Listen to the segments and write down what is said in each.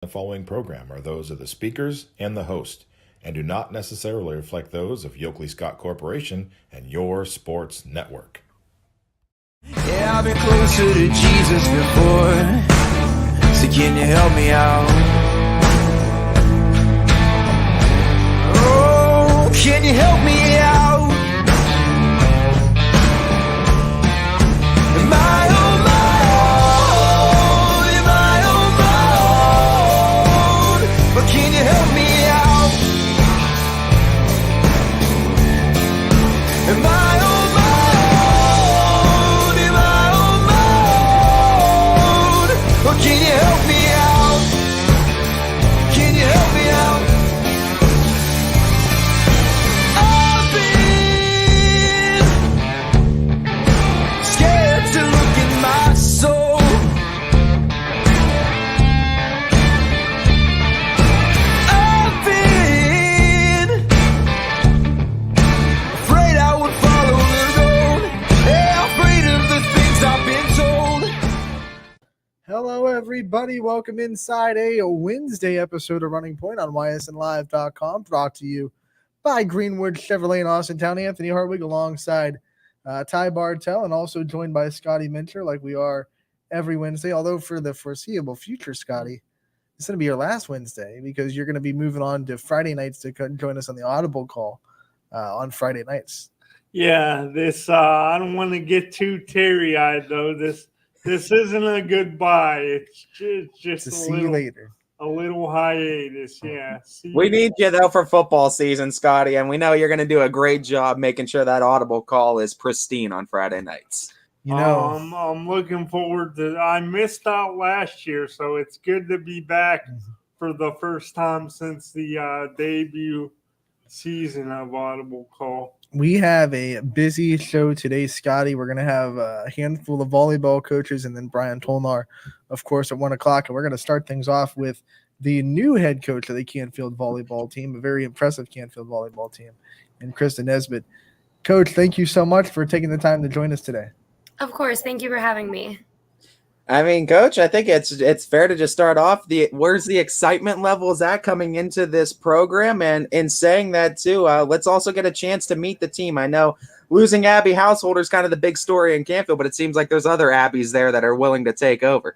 The following program are those of the speakers and the host, and do not necessarily reflect those of Yoakley Scott Corporation and your sports network. Yeah, I've been closer to Jesus before, so can you help me out? Oh, can you help me out? Am I on my own? Am I on my own? But can you help me out? Am I on my own? Am I on my own? Or can you help me out? Can you help me out? I've been scared to look in my soul. I've been afraid I would follow the road. Yeah, afraid of the things I've been told. Hello, everybody. Welcome inside a Wednesday episode of Running Point on YSNLive.com, brought to you by Greenwood Chevrolet in Austintown. Anthony Hartwig alongside Ty Bartell, and also joined by Scotty Minter, like we are every Wednesday. Although for the foreseeable future, Scotty, it's going to be your last Wednesday because you're going to be moving on to Friday nights to join us on the Audible call on Friday nights. Yeah, this I don't want to get too teary-eyed though. This isn't a goodbye. It's just To a see you little, later. a little hiatus. Yeah. See We you. need you, though, for football season, Scotty, and we know you're going to do a great job making sure that Audible call is pristine on Friday nights. You know, I'm looking forward to. I missed out last year, so it's good to be back for the first time since the debut season of Audible Call. we have a busy show today, Scotty. We're going to have a handful of volleyball coaches and then Brian Tolnar, of course, at 1 o'clock. And we're going to start things off with the new head coach of the Canfield volleyball team, a very impressive Canfield volleyball team, and Krista Nesbitt. Coach, thank you so much for taking the time to join us today. Of course. Thank you for having me. I mean, Coach, I think it's fair to just start off. Where's the excitement levels at coming into this program? And in saying that, too, let's also get a chance to meet the team. I know losing Abby Householder is kind of the big story in Canfield, but it seems like there's other Abbies there that are willing to take over.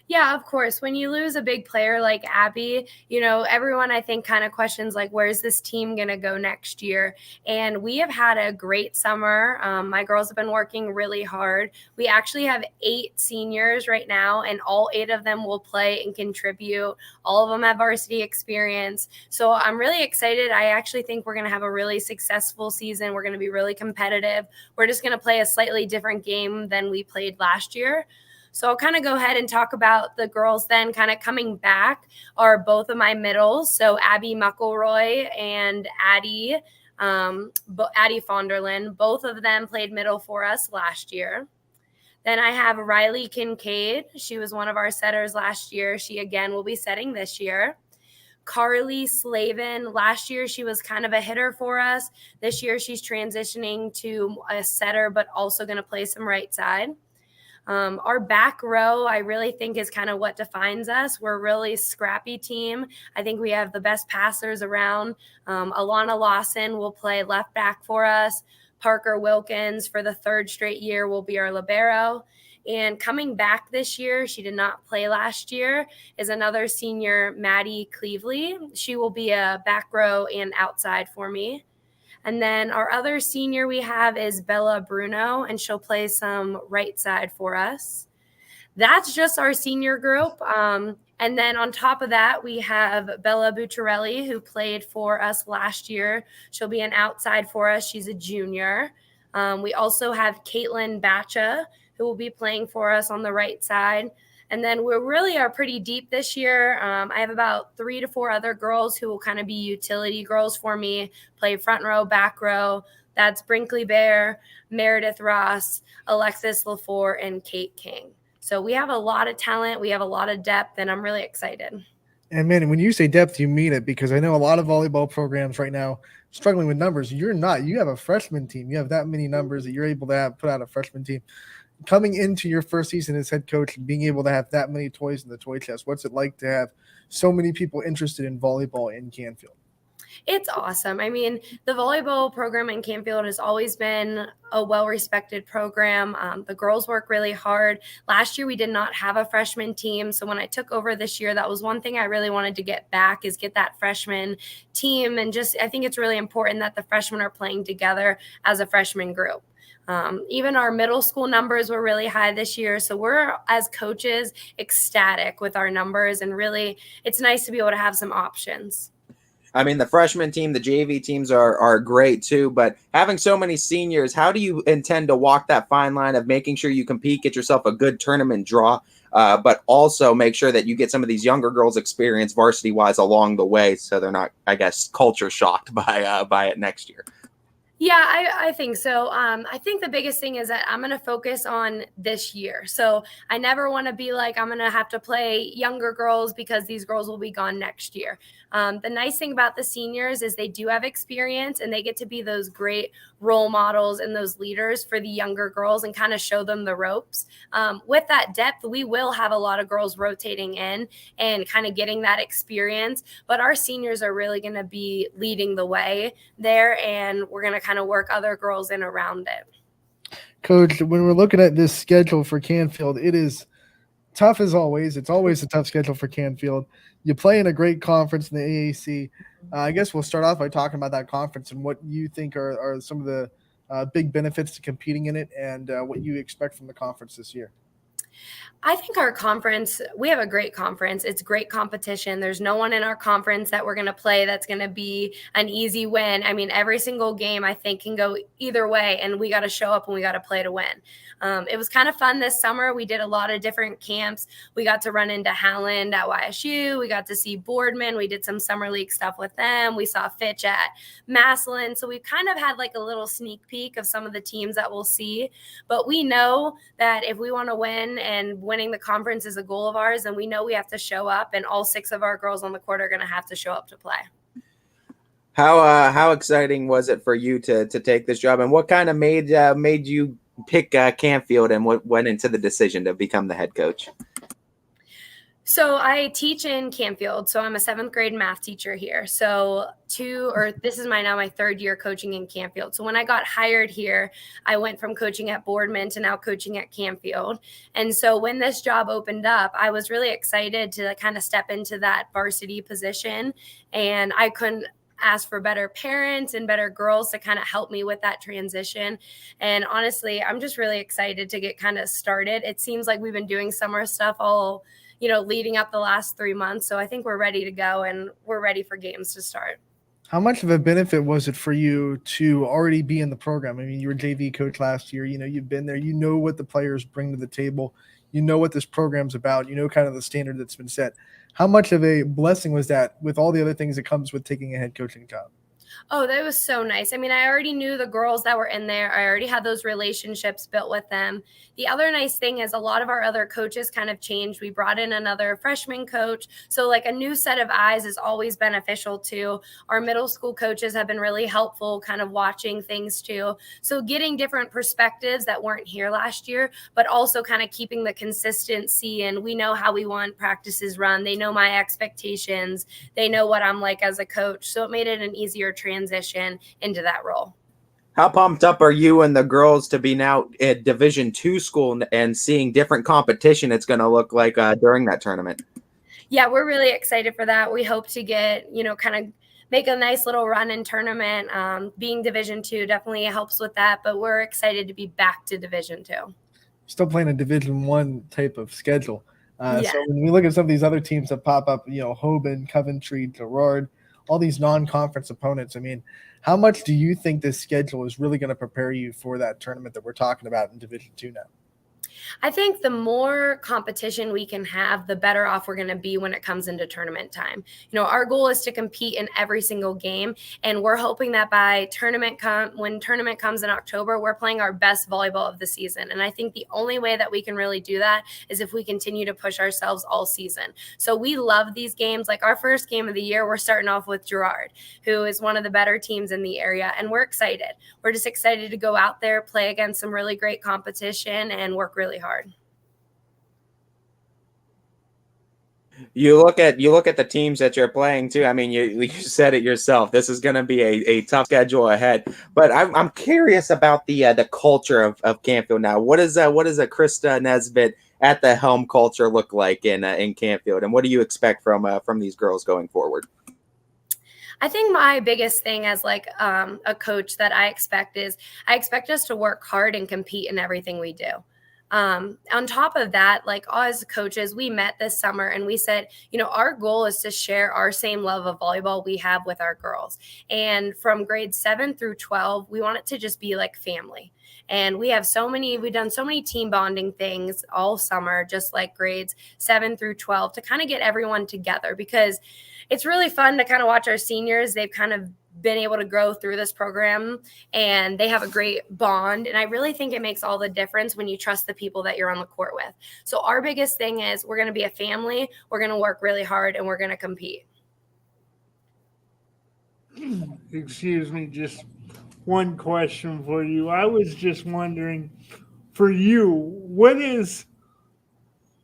Yeah, of course. When you lose a big player like Abby, everyone I think kind of questions like, where's this team going to go next year? And we have had a great summer. My girls have been working really hard. We actually have 8 seniors right now, and all 8 of them will play and contribute. All of them have varsity experience. So I'm really excited. I actually think we're going to have a really successful season. We're going to be really competitive. We're just going to play a slightly different game than we played last year. So I'll kind of go ahead and talk about the girls then kind of coming back are both of my middles. So Abby McElroy and Addie Fonderland, both of them played middle for us last year. Then I have Riley Kincaid. She was one of our setters last year. She again will be setting this year. Carly Slavin, last year she was kind of a hitter for us. This year she's transitioning to a setter, but also going to play some right side. Our back row, I really think, is kind of what defines us. We're a really scrappy team. I think we have the best passers around. Alana Lawson will play left back for us. Parker Wilkins, for the 3rd straight year, will be our libero. And coming back this year, she did not play last year, is another senior, Maddie Cleveley. She will be a back row and outside for me. And then our other senior we have is Bella Bruno, and she'll play some right side for us. That's just our senior group. And then on top of that, we have Bella Bucciarelli, who played for us last year. She'll be an outside for us. She's a junior. We also have Caitlin Bacha, who will be playing for us on the right side. And then we really are pretty deep this year. I have about 3 to 4 other girls who will kind of be utility girls for me, play front row, back row. That's Brinkley Bear, Meredith Ross, Alexis LaFour, and Kate King. So we have a lot of talent. We have a lot of depth, and I'm really excited. And, man, when you say depth, you mean it, because I know a lot of volleyball programs right now struggling with numbers. You're not. You have a freshman team. You have that many numbers that you're able to put out a freshman team. coming into your first season as head coach and being able to have that many toys in the toy chest, what's it like to have so many people interested in volleyball in Canfield? It's awesome. I mean, the volleyball program in Canfield has always been a well-respected program. The girls work really hard. Last year, we did not have a freshman team. So when I took over this year, that was one thing I really wanted to get back, is get that freshman team. And just, I think it's really important that the freshmen are playing together as a freshman group. Even our middle school numbers were really high this year. So we're, as coaches, ecstatic with our numbers. And really, it's nice to be able to have some options. I mean, the freshman team, the JV teams are great too, but having so many seniors, how do you intend to walk that fine line of making sure you compete, get yourself a good tournament draw, but also make sure that you get some of these younger girls experience varsity-wise along the way so they're not, I guess, culture shocked by it next year? Yeah, I think so. I think the biggest thing is that I'm going to focus on this year. So I never want to be like, I'm going to have to play younger girls because these girls will be gone next year. The nice thing about the seniors is they do have experience and they get to be those great role models and those leaders for the younger girls and kind of show them the ropes. With that depth, we will have a lot of girls rotating in and kind of getting that experience. But our seniors are really going to be leading the way there, and we're going to kind of work other girls in around it. Coach, when we're looking at this schedule for Canfield, it is tough as always. It's always a tough schedule for Canfield. You play in a great conference in the AAC. I guess we'll start off by talking about that conference and what you think are some of the big benefits to competing in it, and what you expect from the conference this year. I think our conference, we have a great conference. It's great competition. There's no one in our conference that we're going to play that's going to be an easy win. I mean, every single game I think can go either way, and we got to show up and we got to play to win. It was kind of fun this summer. We did a lot of different camps. We got to run into Howland at YSU. We got to see Boardman. We did some summer league stuff with them. We saw Fitch at Massillon. So we kind of had like a little sneak peek of some of the teams that we'll see. But we know that if we want to win, and winning the conference is a goal of ours, and we know we have to show up, and all 6 of our girls on the court are going to have to show up to play. How exciting was it for you to take this job, and what kind of made you pick Canfield, and what went into the decision to become the head coach? So I teach in Canfield. So I'm a 7th grade math teacher here. So this is now my 3rd year coaching in Canfield. So when I got hired here, I went from coaching at Boardman to now coaching at Canfield. And so when this job opened up, I was really excited to kind of step into that varsity position. And I couldn't ask for better parents and better girls to kind of help me with that transition. And honestly, I'm just really excited to get kind of started. It seems like we've been doing summer stuff all leading up the last 3 months. So I think we're ready to go, and we're ready for games to start. How much of a benefit was it for you to already be in the program? I mean, you were JV coach last year. You've been there. You know what the players bring to the table. You know what this program's about. You know kind of the standard that's been set. How much of a blessing was that with all the other things that comes with taking a head coaching job? Oh, that was so nice. I mean, I already knew the girls that were in there. I already had those relationships built with them. The other nice thing is a lot of our other coaches kind of changed. We brought in another freshman coach. So like a new set of eyes is always beneficial too. Our middle school coaches have been really helpful kind of watching things too. So getting different perspectives that weren't here last year, but also kind of keeping the consistency. And we know how we want practices run. They know my expectations. They know what I'm like as a coach. So it made it an easier transition into that role. How pumped up are you and the girls to be now at Division II school and seeing different competition it's going to look like during that tournament? Yeah, we're really excited for that. We hope to get, kind of make a nice little run in tournament. Being Division II definitely helps with that, but we're excited to be back to Division II. Still playing a Division I type of schedule. Yeah. So when we look at some of these other teams that pop up, Hoban, Coventry, Gerard, all these non-conference opponents, I mean, how much do you think this schedule is really going to prepare you for that tournament that we're talking about in Division II now? I think the more competition we can have, the better off we're going to be when it comes into tournament time. Our goal is to compete in every single game, and we're hoping that by when tournament comes in October, we're playing our best volleyball of the season. And I think the only way that we can really do that is if we continue to push ourselves all season. So we love these games. Like our first game of the year, we're starting off with Girard, who is one of the better teams in the area, and we're excited. We're just excited to go out there, play against some really great competition, and work really hard. You look at the teams that you're playing too. I mean, you said it yourself. This is going to be a tough schedule ahead. But I'm curious about the culture of Canfield now. What is a Krista Nesbitt at the helm culture look like in Canfield, and what do you expect from these girls going forward? I think my biggest thing as a coach that I expect us to work hard and compete in everything we do. On top of that, as coaches, we met this summer and we said, our goal is to share our same love of volleyball we have with our girls. And from grades 7 through 12, we want it to just be like family. And we've done so many team bonding things all summer, just like grades 7 through 12, to kind of get everyone together, because it's really fun to kind of watch our seniors. They've kind of been able to grow through this program, and they have a great bond. And I really think it makes all the difference when you trust the people that you're on the court with. So our biggest thing is we're going to be a family. We're going to work really hard, and we're going to compete. Excuse me, just one question for you. I was just wondering, for you, what is,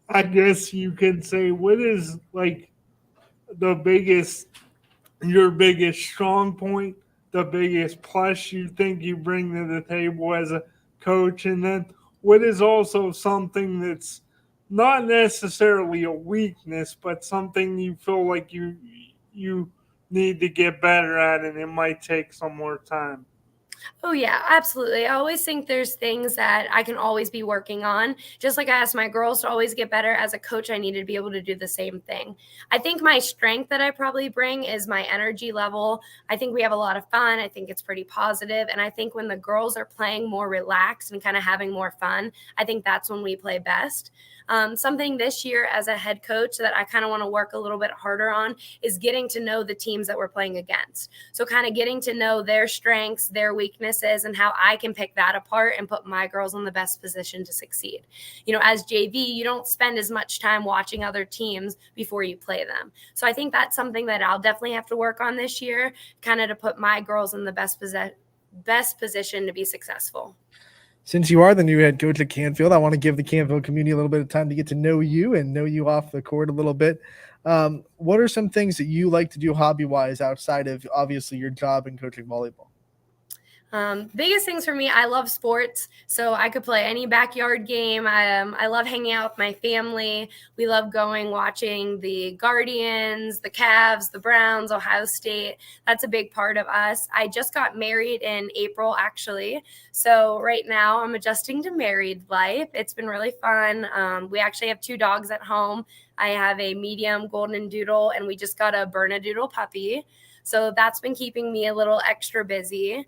I guess you can say, what is your biggest strong point, the biggest plus you think you bring to the table as a coach? And then what is also something that's not necessarily a weakness, but something you feel like you need to get better at and it might take some more time? Oh, yeah, absolutely. I always think there's things that I can always be working on. Just like I asked my girls to always get better, as a coach, I need to be able to do the same thing. I think my strength that I probably bring is my energy level. I think we have a lot of fun. I think it's pretty positive. And I think when the girls are playing more relaxed and kind of having more fun, I think that's when we play best. Something this year as a head coach that I kind of want to work a little bit harder on is getting to know the teams that we're playing against. So kind of getting to know their strengths, their weaknesses, and how I can pick that apart and put my girls in the best position to succeed. As JV, you don't spend as much time watching other teams before you play them. So I think that's something that I'll definitely have to work on this year, kind of to put my girls in the best position to be successful. Since you are the new head coach at Canfield, I want to give the Canfield community a little bit of time to get to know you and know you off the court a little bit. What are some things that you like to do hobby-wise outside of, obviously, your job in coaching volleyball? Biggest things for me, I love sports, so I could play any backyard game. I love hanging out with my family. We love watching the Guardians, the Cavs, the Browns, Ohio State. That's a big part of us. I just got married in April, actually. So right now I'm adjusting to married life. It's been really fun. We actually have 2 dogs at home. I have a medium golden doodle, and we just got a Bernedoodle puppy. So that's been keeping me a little extra busy.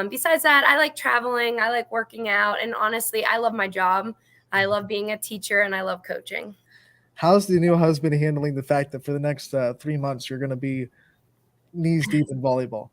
Besides that, I like traveling, I like working out, and honestly, I love my job. I love being a teacher, and I love coaching. How's the new husband handling the fact that for the next 3 months you're going to be knees deep in volleyball?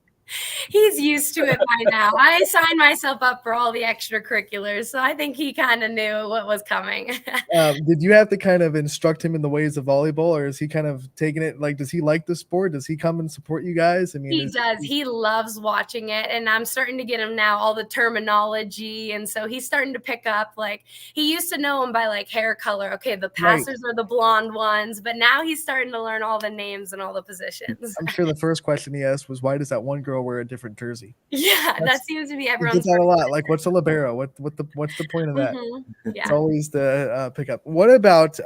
He's used to it by now. I signed myself up for all the extracurriculars, so I think he kind of knew what was coming. Did you have to kind of instruct him in the ways of volleyball, or is he kind of taking it? Does he like the sport? Does he come and support you guys? I mean, he does. He loves watching it, and I'm starting to get him now all the terminology, and so he's starting to pick up. He used to know them by hair color. Okay, the passers are the blonde ones, but now he's starting to learn all the names and all the positions. I'm sure the first question he asked was, "Why does that one girl wear a different jersey?" Yeah, that seems to be everyone's. That a lot. What's a libero? What's the point of that? Mm-hmm. Yeah. It's always the pickup. What about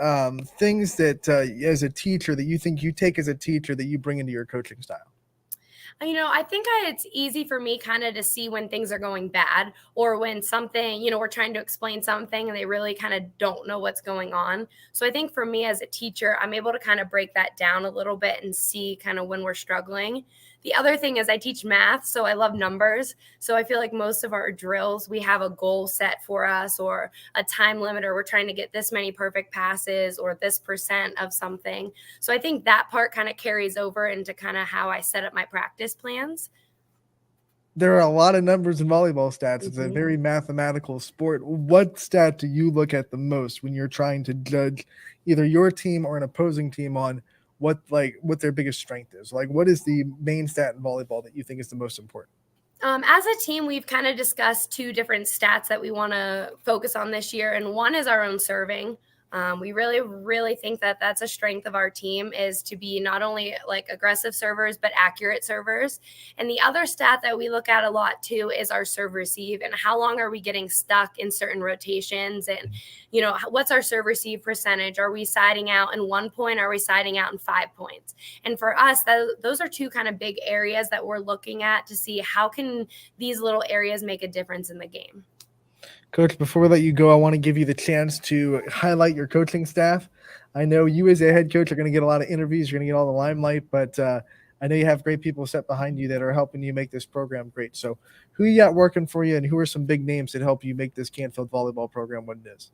things that as a teacher that you think you take as a teacher that you bring into your coaching style? I think it's easy for me kind of to see when things are going bad, or when something, we're trying to explain something and they really kind of don't know what's going on. So I think for me as a teacher, I'm able to kind of break that down a little bit and see kind of when we're struggling. The other thing is I teach math, so I love numbers. So I feel like most of our drills, we have a goal set for us or a time limit, or we're trying to get this many perfect passes or this percent of something. So I think that part kind of carries over into kind of how I set up my practice plans. There are a lot of numbers in volleyball stats. It's a very mathematical sport. What stat do you look at the most when you're trying to judge either your team or an opposing team on what their biggest strength is? Like, what is the main stat in volleyball that you think is the most important? As a team, we've kind of discussed two different stats that we want to focus on this year, and one is our own serving. We really, really think that that's a strength of our team, is to be not only like aggressive servers, but accurate servers. And the other stat that we look at a lot too is our serve receive, and how long are we getting stuck in certain rotations, and, you know, what's our serve receive percentage? Are we siding out in 1 point? Are we siding out in 5 points? And for us, those are two kind of big areas that we're looking at to see how can these little areas make a difference in the game. Coach, before we let you go, I want to give you the chance to highlight your coaching staff. I know you as a head coach are going to get a lot of interviews. You're going to get all the limelight, but I know you have great people set behind you that are helping you make this program great. So who you got working for you, and who are some big names that help you make this Canfield volleyball program what it is?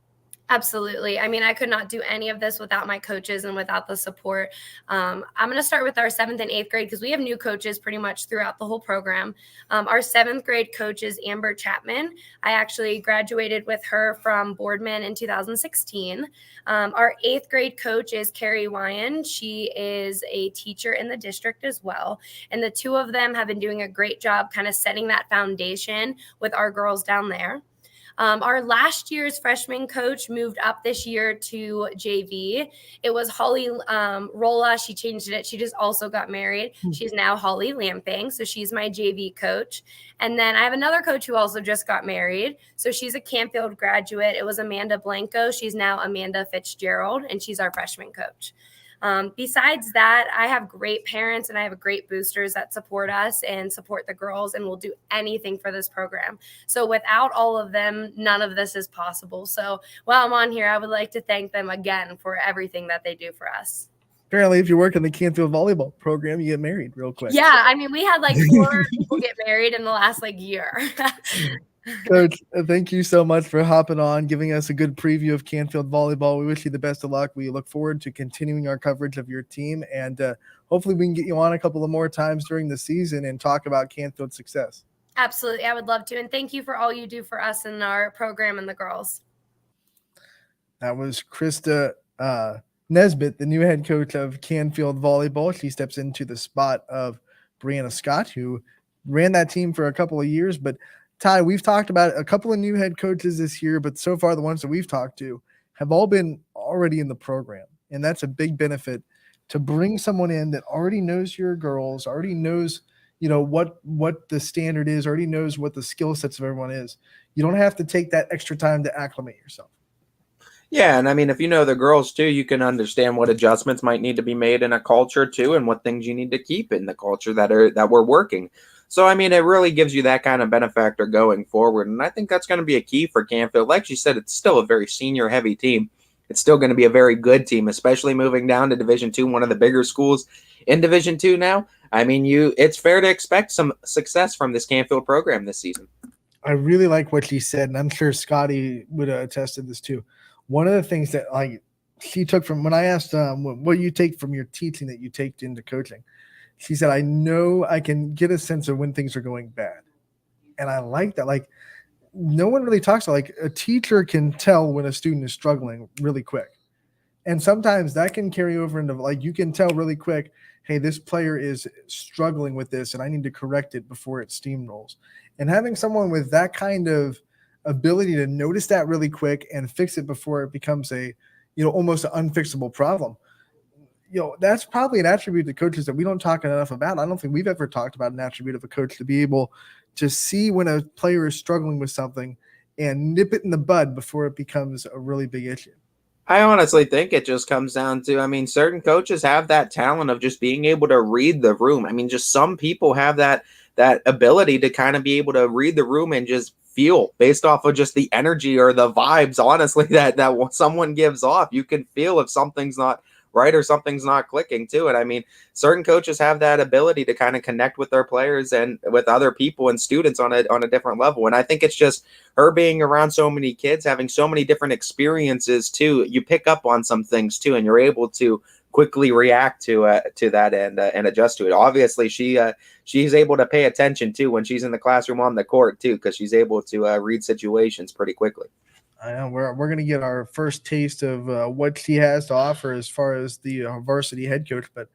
Absolutely. I mean, I could not do any of this without my coaches and without the support. I'm going to start with our 7th and 8th grade because we have new coaches pretty much throughout the whole program. Our 7th grade coach is Amber Chapman. I actually graduated with her from Boardman in 2016. Our 8th grade coach is Carrie Wyan. She is a teacher in the district as well. And the two of them have been doing a great job kind of setting that foundation with our girls down there. Our last year's freshman coach moved up this year to JV. It was Holly Rolla. She changed it. She just also got married. She's now Holly Lamping. So she's my JV coach. And then I have another coach who also just got married. So she's a Canfield graduate. It was Amanda Blanco. She's now Amanda Fitzgerald, and she's our freshman coach. Besides that, I have great parents and I have great boosters that support us and support the girls and will do anything for this program. So without all of them, none of this is possible. So while I'm on here, I would like to thank them again for everything that they do for us. Apparently, if you work in the Canfield volleyball program, you get married real quick. Yeah, I mean, we had like 4 people get married in the last year. Coach, thank you so much for hopping on, giving us a good preview of Canfield volleyball. We wish you the best of luck. We look forward to continuing our coverage of your team, and hopefully we can get you on a couple of more times during the season and talk about Canfield's success. Absolutely. I would love to. And thank you for all you do for us and our program and the girls. That was Krista Nesbitt, the new head coach of Canfield volleyball. She steps into the spot of Brianna Scott, who ran that team for a couple of years, but Ty, we've talked about a couple of new head coaches this year, but so far the ones that we've talked to have all been already in the program. And that's a big benefit to bring someone in that already knows your girls, already knows, you know, what the standard is, already knows what the skill sets of everyone is. You don't have to take that extra time to acclimate yourself. Yeah, and I mean, if you know the girls too, you can understand what adjustments might need to be made in a culture too, and what things you need to keep in the culture that we're working. So, I mean, it really gives you that kind of benefactor going forward. And I think that's going to be a key for Canfield. Like you said, it's still a very senior-heavy team. It's still going to be a very good team, especially moving down to Division II, one of the bigger schools in Division II now. I mean, it's fair to expect some success from this Canfield program this season. I really like what she said, and I'm sure Scotty would have attested this too. One of the things that she took from when I asked what you take from your teaching that you take into coaching, she said, I know I can get a sense of when things are going bad. And I like that. Like, no one really talks about, like, a teacher can tell when a student is struggling really quick. And sometimes that can carry over into, like, you can tell really quick, hey, this player is struggling with this and I need to correct it before it steamrolls. And having someone with that kind of ability to notice that really quick and fix it before it becomes a, you know, almost an unfixable problem. You know, that's probably an attribute to coaches that we don't talk enough about. I don't think we've ever talked about an attribute of a coach to be able to see when a player is struggling with something and nip it in the bud before it becomes a really big issue. I honestly think it just comes down to, I mean, certain coaches have that talent of just being able to read the room. I mean, just some people have that ability to kind of be able to read the room and just feel based off of just the energy or the vibes, honestly, that someone gives off. You can feel if something's not right or something's not clicking too. And I mean, certain coaches have that ability to kind of connect with their players and with other people and students on a different level. And I think it's just her being around so many kids, having so many different experiences too. You pick up on some things too, and you're able to quickly react to that and adjust to it. Obviously, she's able to pay attention too when she's in the classroom on the court too, because she's able to read situations pretty quickly. I know we're going to get our first taste of what she has to offer as far as the varsity head coach. But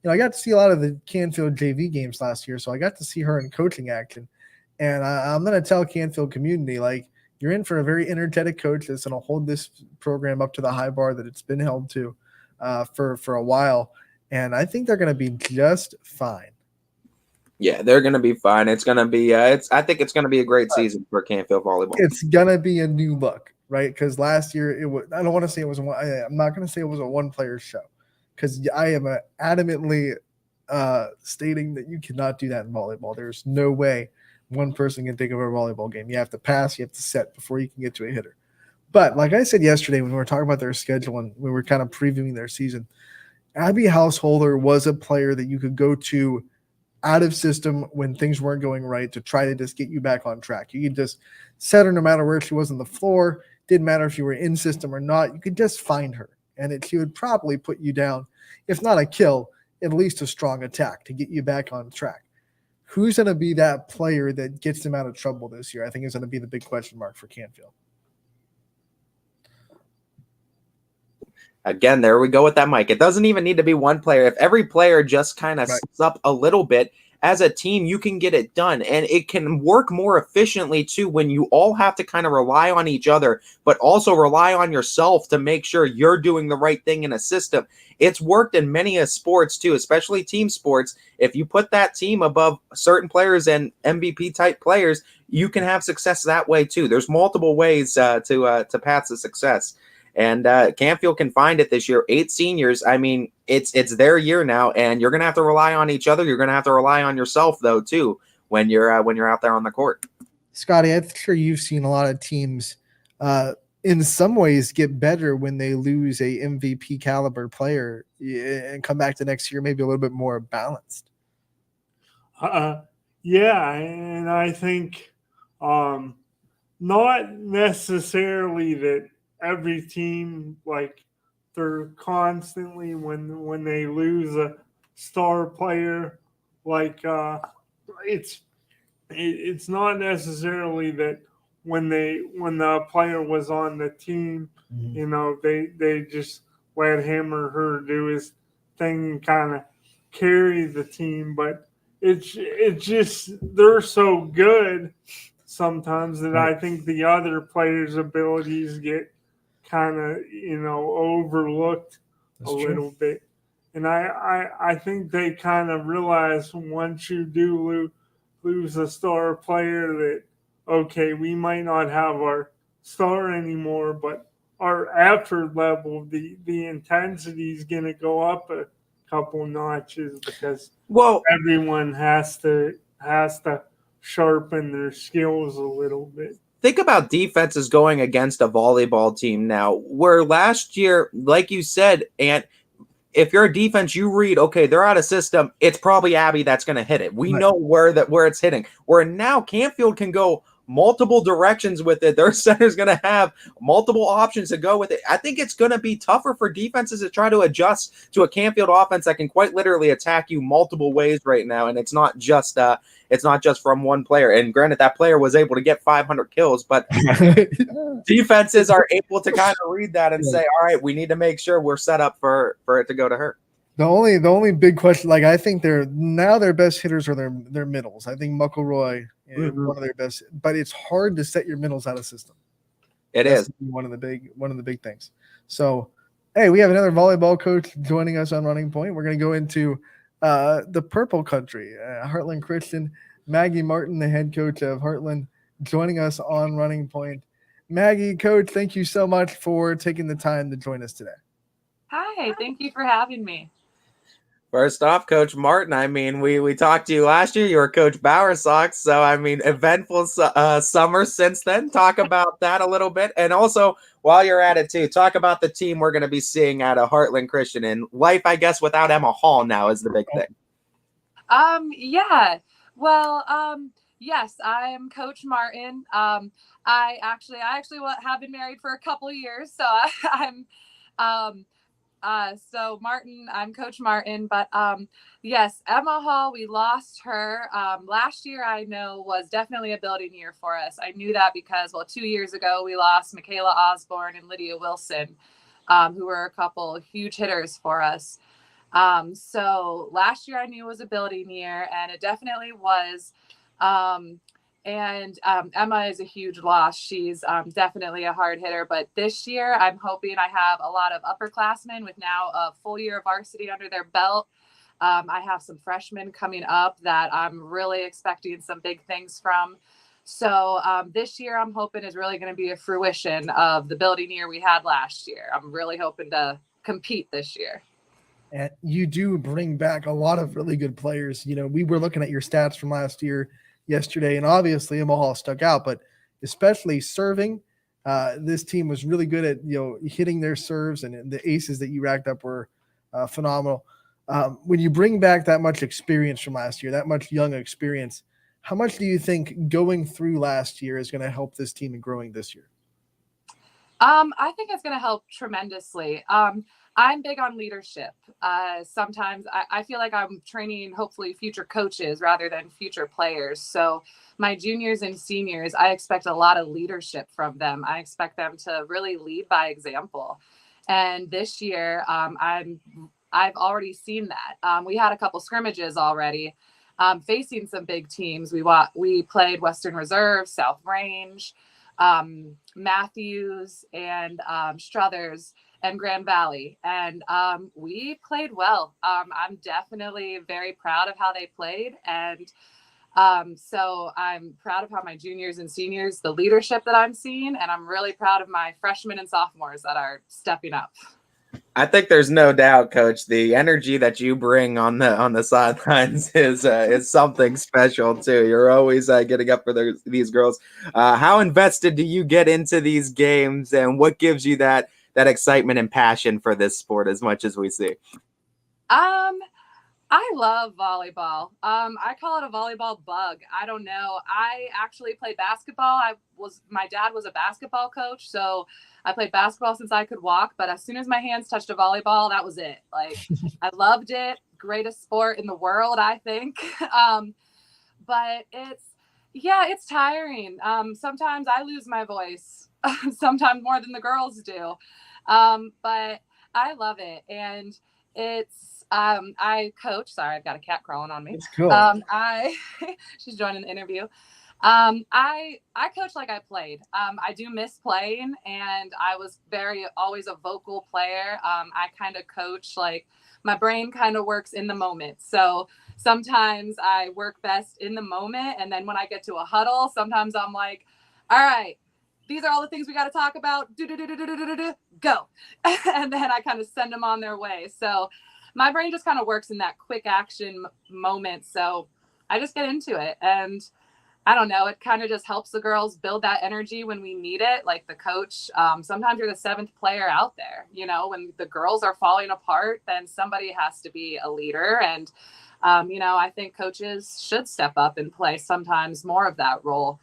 I got to see a lot of the Canfield JV games last year, so I got to see her in coaching action. And I'm going to tell Canfield community, like, you're in for a very energetic coach that's going to hold this program up to the high bar that it's been held to for a while. And I think they're going to be just fine. Yeah, they're going to be fine. It's going to be I think it's going to be a great season for Canfield volleyball. It's going to be a new look, right? Because last year it was. I don't want to say it was one. I'm not going to say it was a one-player show, because I am adamantly stating that you cannot do that in volleyball. There's no way one person can take over a volleyball game. You have to pass, you have to set before you can get to a hitter. But like I said yesterday when we were talking about their schedule and we were kind of previewing their season, Abby Householder was a player that you could go to out of system when things weren't going right to try to just get you back on track. You could just set her no matter where she was on the floor. Didn't matter if you were in system or not. You could just find her, and she would probably put you down, if not a kill, at least a strong attack to get you back on track. Who's going to be that player that gets them out of trouble this year? I think is going to be the big question mark for Canfield. Again, there we go with that, Mike. It doesn't even need to be one player. If every player just kind of steps up a little bit, as a team, you can get it done. And it can work more efficiently, too, when you all have to kind of rely on each other, but also rely on yourself to make sure you're doing the right thing in a system. It's worked in many sports, too, especially team sports. If you put that team above certain players and MVP-type players, you can have success that way, too. There's multiple ways to paths to success. And Canfield can find it this year. 8 seniors. I mean, it's their year now, and you're going to have to rely on each other. You're going to have to rely on yourself, though, too, when you're out there on the court. Scotty, I'm sure you've seen a lot of teams in some ways get better when they lose a MVP caliber player and come back the next year maybe a little bit more balanced. Yeah, and I think not necessarily that every team, like, they're constantly when they lose a star player, like it's not necessarily that when the player was on the team, they just let him or her do his thing and kind of carry the team, but it's just they're so good sometimes that I think the other players' abilities get kind of overlooked a little bit. And I think they kind of realize once you do lose a star player that, okay, we might not have our star anymore, but our effort level, the intensity is going to go up a couple notches because everyone has to sharpen their skills a little bit. Think about defenses going against a volleyball team now, where last year, like you said, and if you're a defense, you read, okay, they're out of system. It's probably Abby that's going to hit it. We know where it's hitting. Where now Canfield can go multiple directions with it. Their center's going to have multiple options to go with it. I think it's going to be tougher for defenses to try to adjust to a Canfield offense that can quite literally attack you multiple ways right now. And it's not just from one player. And granted, that player was able to get 500 kills, but defenses are able to kind of read that and say, all right, we need to make sure we're set up for it to go to her. The only big question, like I think their best hitters are their middles. I think McElroy is one of their best, but it's hard to set your middles out of system. That's one of the big things. So, hey, we have another volleyball coach joining us on Running Point. We're going to go into the purple country, Heartland Christian. Maggie Martin, the head coach of Heartland, joining us on Running Point. Maggie, coach, thank you so much for taking the time to join us today. Hi, thank you for having me. First off, Coach Martin, I mean, we talked to you last year. You were Coach Bowersox. So, I mean, eventful summer since then. Talk about that a little bit. And also, while you're at it, too, talk about the team we're going to be seeing at a Heartland Christian. And life, I guess, without Emma Hall now is the big thing. Yeah. Well, yes, I am Coach Martin. I actually have been married for a couple of years. So so Martin, I'm Coach Martin, but yes, Emma Hall, we lost her. Last year I know was definitely a building year for us. I knew that because, 2 years ago we lost Michaela Osborne and Lydia Wilson, who were a couple huge hitters for us. So last year I knew was a building year, and it definitely was. Emma is a huge loss. She's definitely a hard hitter. But this year, I'm hoping I have a lot of upperclassmen with now a full year of varsity under their belt. I have some freshmen coming up that I'm really expecting some big things from. So this year, I'm hoping is really going to be a fruition of the building year we had last year. I'm really hoping to compete this year. And you do bring back a lot of really good players. You know, we were looking at your stats from last year yesterday, and obviously Emma Hall stuck out, but especially serving, this team was really good at, hitting their serves, and the aces that you racked up were phenomenal. When you bring back that much experience from last year, that much young experience, how much do you think going through last year is going to help this team in growing this year? I think it's going to help tremendously. I'm big on leadership. Sometimes I feel like I'm training, hopefully, future coaches rather than future players. So my juniors and seniors, I expect a lot of leadership from them. I expect them to really lead by example. And this year, I've already seen that. We had a couple scrimmages already, facing some big teams. We played Western Reserve, South Range, Matthews, and Struthers, and Grand Valley. And we played well. I'm definitely very proud of how they played. And so I'm proud of how my juniors and seniors, the leadership that I'm seeing, and I'm really proud of my freshmen and sophomores that are stepping up. I think there's no doubt, Coach, the energy that you bring on the sidelines is something special too. You're always getting up for these girls. How invested do you get into these games, and what gives you that excitement and passion for this sport as much as we see? I love volleyball. I call it a volleyball bug. I don't know. I actually played basketball. My dad was a basketball coach, so I played basketball since I could walk. But as soon as my hands touched a volleyball, that was it. Like, I loved it. Greatest sport in the world, I think. But it's tiring. Sometimes I lose my voice, sometimes more than the girls do. But I love it. And it's, I coach. Sorry, I've got a cat crawling on me. It's cool. She's joining the interview. I coach like I played. I do miss playing, and I was always a vocal player. I kind of coach, like, my brain kind of works in the moment. So sometimes I work best in the moment. And then when I get to a huddle, sometimes I'm like, all right, these are all the things we got to talk about. Go. And then I kind of send them on their way. So my brain just kind of works in that quick action moment. So I just get into it. And I don't know, it kind of just helps the girls build that energy when we need it. Like the coach, sometimes you're the seventh player out there. When the girls are falling apart, then somebody has to be a leader. And, I think coaches should step up and play sometimes more of that role.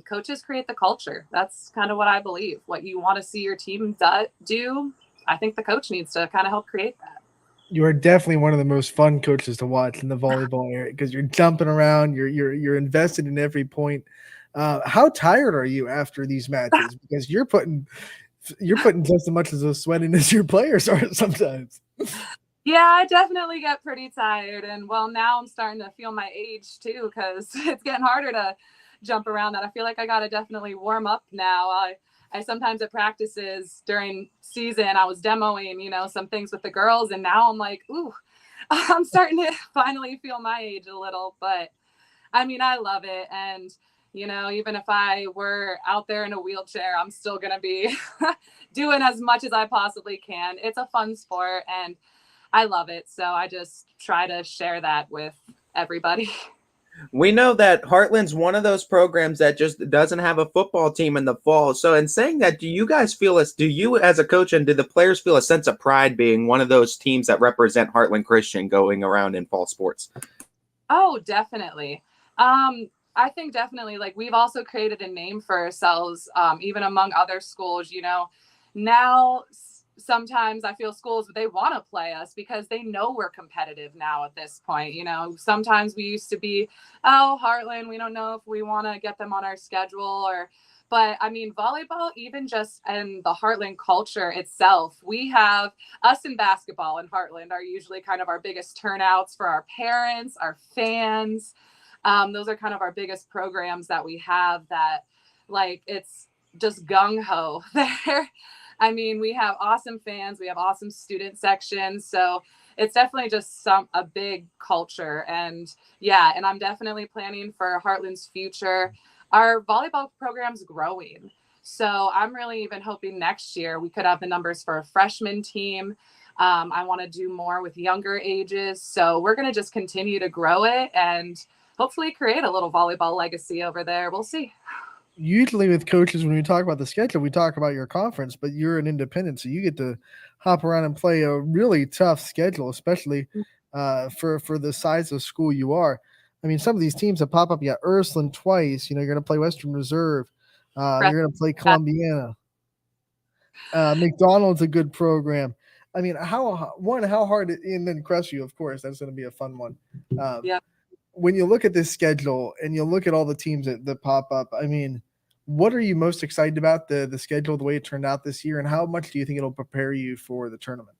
Coaches create the culture. That's kind of what I believe. What you want to see your team do, I think the coach needs to kind of help create that. You are definitely one of the most fun coaches to watch in the volleyball area, because you're jumping around, you're invested in every point. How tired are you after these matches? Because you're putting just as much as a sweating as your players are sometimes. Yeah, I definitely get pretty tired. And now I'm starting to feel my age too, because it's getting harder to jump around that. I feel like I got to definitely warm up now. I sometimes at practices during season, I was demoing, some things with the girls. And now I'm like, ooh, I'm starting to finally feel my age a little. But I mean, I love it. And, even if I were out there in a wheelchair, I'm still going to be doing as much as I possibly can. It's a fun sport. And I love it. So I just try to share that with everybody. We know that Heartland's one of those programs that just doesn't have a football team in the fall. So in saying that, do you as a coach and do the players feel a sense of pride being one of those teams that represent Heartland Christian going around in fall sports? Oh, definitely. I think definitely, like, we've also created a name for ourselves, even among other schools. Now sometimes I feel schools, they want to play us because they know we're competitive now at this point. Sometimes we used to be, oh, Heartland, we don't know if we want to get them on our schedule but I mean, volleyball, even just in the Heartland culture itself, we have us in basketball in Heartland are usually kind of our biggest turnouts for our parents, our fans. Those are kind of our biggest programs that we have that, like, it's just gung-ho there. I mean, we have awesome fans. We have awesome student sections. So it's definitely just a big culture. And yeah, and I'm definitely planning for Heartland's future. Our volleyball program's growing. So I'm really even hoping next year we could have the numbers for a freshman team. I want to do more with younger ages. So we're going to just continue to grow it and hopefully create a little volleyball legacy over there. We'll see. Usually with coaches, when we talk about the schedule, we talk about your conference, but you're an independent, so you get to hop around and play a really tough schedule, especially for the size of school you are. I mean, some of these teams that pop up, you got Ursuline twice. You're going to play Western Reserve. You're going to play Columbiana. McDonald's a good program. I mean, how hard and then Crestview, of course, that's going to be a fun one. Yeah. When you look at this schedule and you look at all the teams that pop up, I mean, what are you most excited about the schedule, the way it turned out this year, and how much do you think it'll prepare you for the tournament?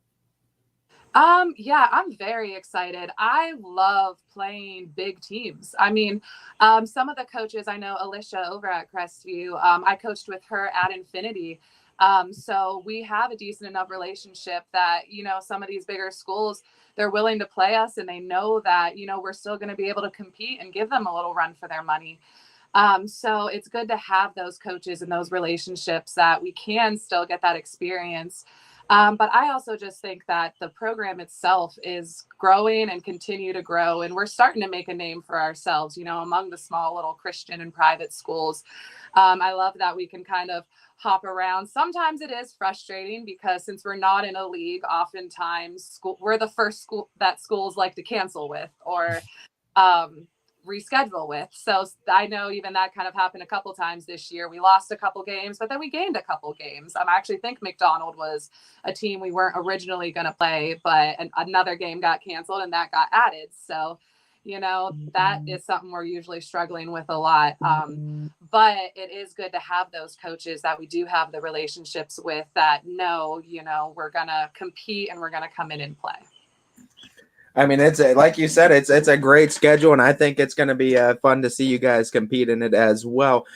Yeah, I'm very excited. I love playing big teams. I mean, some of the coaches, I know Alicia over at Crestview, I coached with her at Infinity. So we have a decent enough relationship that, some of these bigger schools, they're willing to play us and they know that, we're still going to be able to compete and give them a little run for their money. So it's good to have those coaches and those relationships that we can still get that experience. But I also just think that the program itself is growing and continue to grow. And we're starting to make a name for ourselves, among the small little Christian and private schools. I love that we can kind of hop around. Sometimes it is frustrating because since we're not in a league, oftentimes we're the first school that schools like to cancel with or reschedule with. So I know even that kind of happened a couple times this year. We lost a couple games, but then we gained a couple games. I actually think McDonald was a team we weren't originally going to play, but another game got canceled and that got added. So, that is something we're usually struggling with a lot. But it is good to have those coaches that we do have the relationships with that know, we're going to compete and we're going to come in and play. I mean, like you said, it's a great schedule, and I think it's going to be fun to see you guys compete in it as well.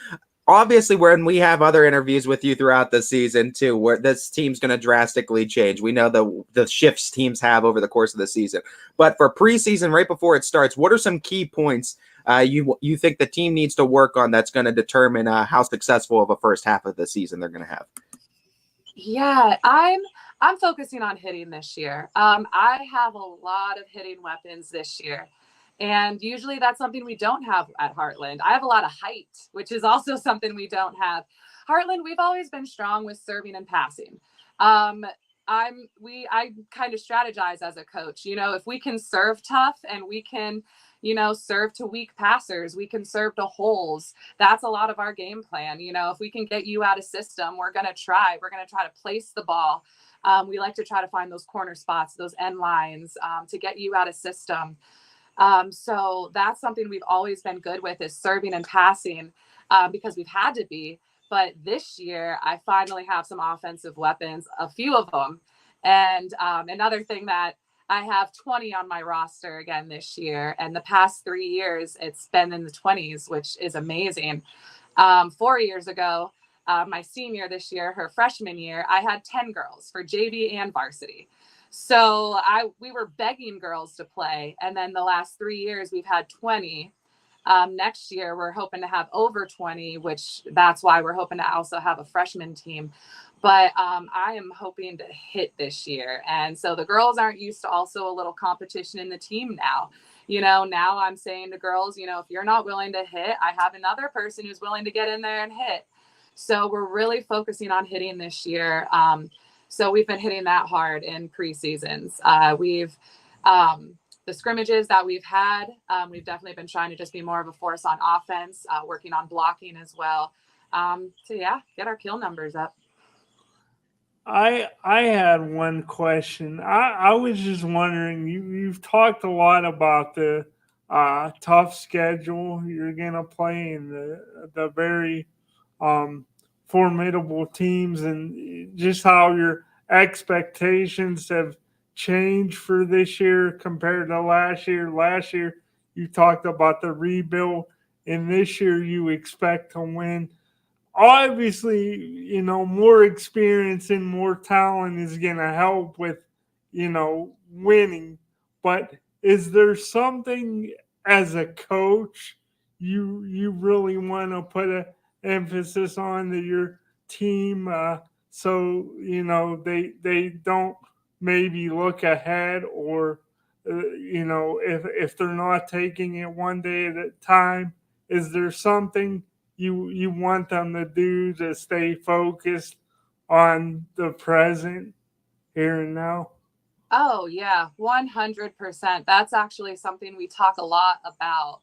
Obviously, when we have other interviews with you throughout the season too, where this team's going to drastically change. We know the shifts teams have over the course of the season, but for preseason, right before it starts, what are some key points you think the team needs to work on that's going to determine how successful of a first half of the season they're going to have? Yeah, I'm focusing on hitting this year. I have a lot of hitting weapons this year. And usually that's something we don't have at Heartland. I have a lot of height, which is also something we don't have. Heartland, we've always been strong with serving and passing. I kind of strategize as a coach. If we can serve tough and we can, serve to weak passers, we can serve to holes. That's a lot of our game plan. If we can get you out of system, we're going to try. We're going to try to place the ball. We like to try to find those corner spots, those end lines to get you out of system. So that's something we've always been good with is serving and passing because we've had to be. But this year, I finally have some offensive weapons, a few of them. And another thing that I have 20 on my roster again this year. And the past 3 years, it's been in the 20s, which is amazing. 4 years ago, my senior this year, her freshman year, I had 10 girls for JV and varsity. So we were begging girls to play. And then the last 3 years, we've had 20. Next year, we're hoping to have over 20, which that's why we're hoping to also have a freshman team. But I am hoping to hit this year. And so the girls aren't used to also a little competition in the team now. Now I'm saying to girls, if you're not willing to hit, I have another person who's willing to get in there and hit. So we're really focusing on hitting this year. So we've been hitting that hard in preseasons. The scrimmages that we've had, we've definitely been trying to just be more of a force on offense, working on blocking as well. Get our kill numbers up. I had one question. I was just wondering, you've talked a lot about the tough schedule you're going to play in the very formidable teams, and just how your expectations have changed for this year compared to last year. Last year, you talked about the rebuild, and this year you expect to win. Obviously, more experience and more talent is going to help with, winning. But is there something as a coach you really want to put an emphasis on to your team, so they don't maybe look ahead, or if they're not taking it one day at a time? Is there something you want them to do to stay focused on the present, here and now? Oh yeah, 100%. That's actually something we talk a lot about.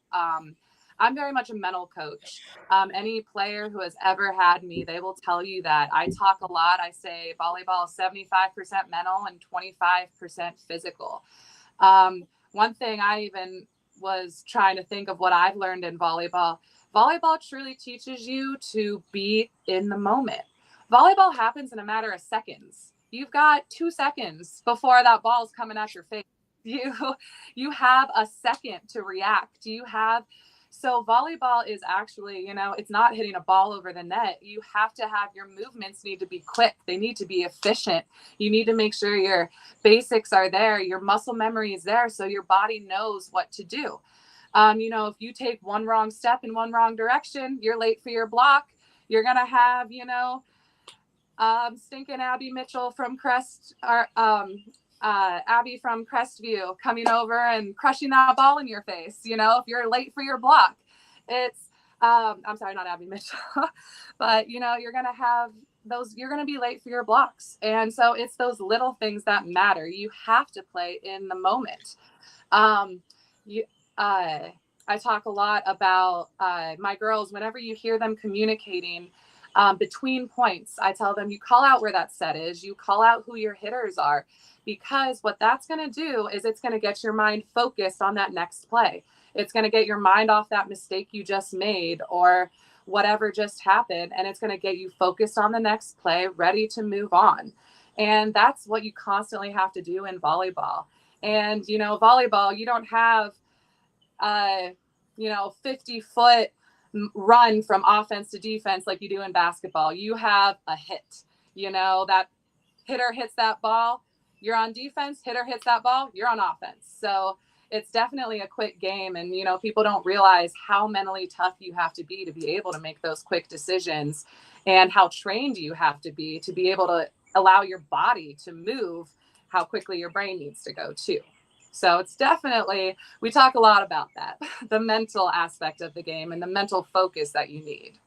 I'm very much a mental coach. Any player who has ever had me, they will tell you that. I talk a lot. I say volleyball is 75% mental and 25% physical. One thing I even was trying to think of what I've learned in volleyball. Volleyball truly teaches you to be in the moment. Volleyball happens in a matter of seconds. You've got 2 seconds before that ball's coming at your face. You have a second to react. So volleyball is actually, it's not hitting a ball over the net. You have to have your movements need to be quick. They need to be efficient. You need to make sure your basics are there. Your muscle memory is there, so your body knows what to do. If you take one wrong step in one wrong direction, you're late for your block. You're going to have, stinking Abby Mitchell from Abby from Crestview coming over and crushing that ball in your face. If you're late for your block, it's, I'm sorry, not Abby Mitchell, but you're going to have you're going to be late for your blocks. And so it's those little things that matter. You have to play in the moment. I talk a lot about my girls. Whenever you hear them communicating between points, I tell them, you call out where that set is, you call out who your hitters are, because what that's going to do is it's going to get your mind focused on that next play. It's going to get your mind off that mistake you just made or whatever just happened, and it's going to get you focused on the next play, ready to move on. And that's what you constantly have to do in volleyball. And volleyball, you don't have 50-foot run from offense to defense like you do in basketball. You have a hit. That hitter hits that ball, you're on defense. Hitter hits that ball, you're on offense. So it's definitely a quick game. And people don't realize how mentally tough you have to be able to make those quick decisions, and how trained you have to be able to allow your body to move how quickly your brain needs to go too. So it's definitely, we talk a lot about that, the mental aspect of the game and the mental focus that you need.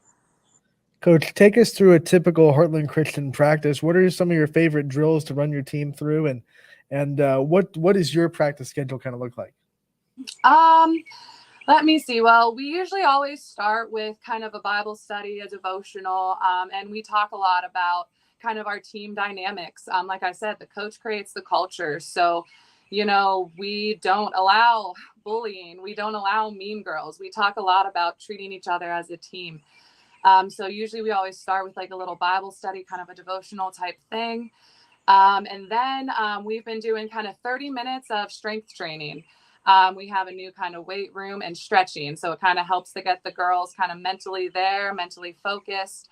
Coach, take us through a typical Heartland Christian practice. What are some of your favorite drills to run your team through, and what does your practice schedule kind of look like? Let me see. Well, we usually always start with kind of a Bible study, a devotional, and we talk a lot about kind of our team dynamics. Like I said, the coach creates the culture. So we don't allow bullying. We don't allow mean girls. We talk a lot about treating each other as a team. So usually we always start with like a little Bible study, kind of a devotional type thing. And then we've been doing kind of 30 minutes of strength training. We have a new kind of weight room and stretching. So it kind of helps to get the girls kind of mentally there, mentally focused.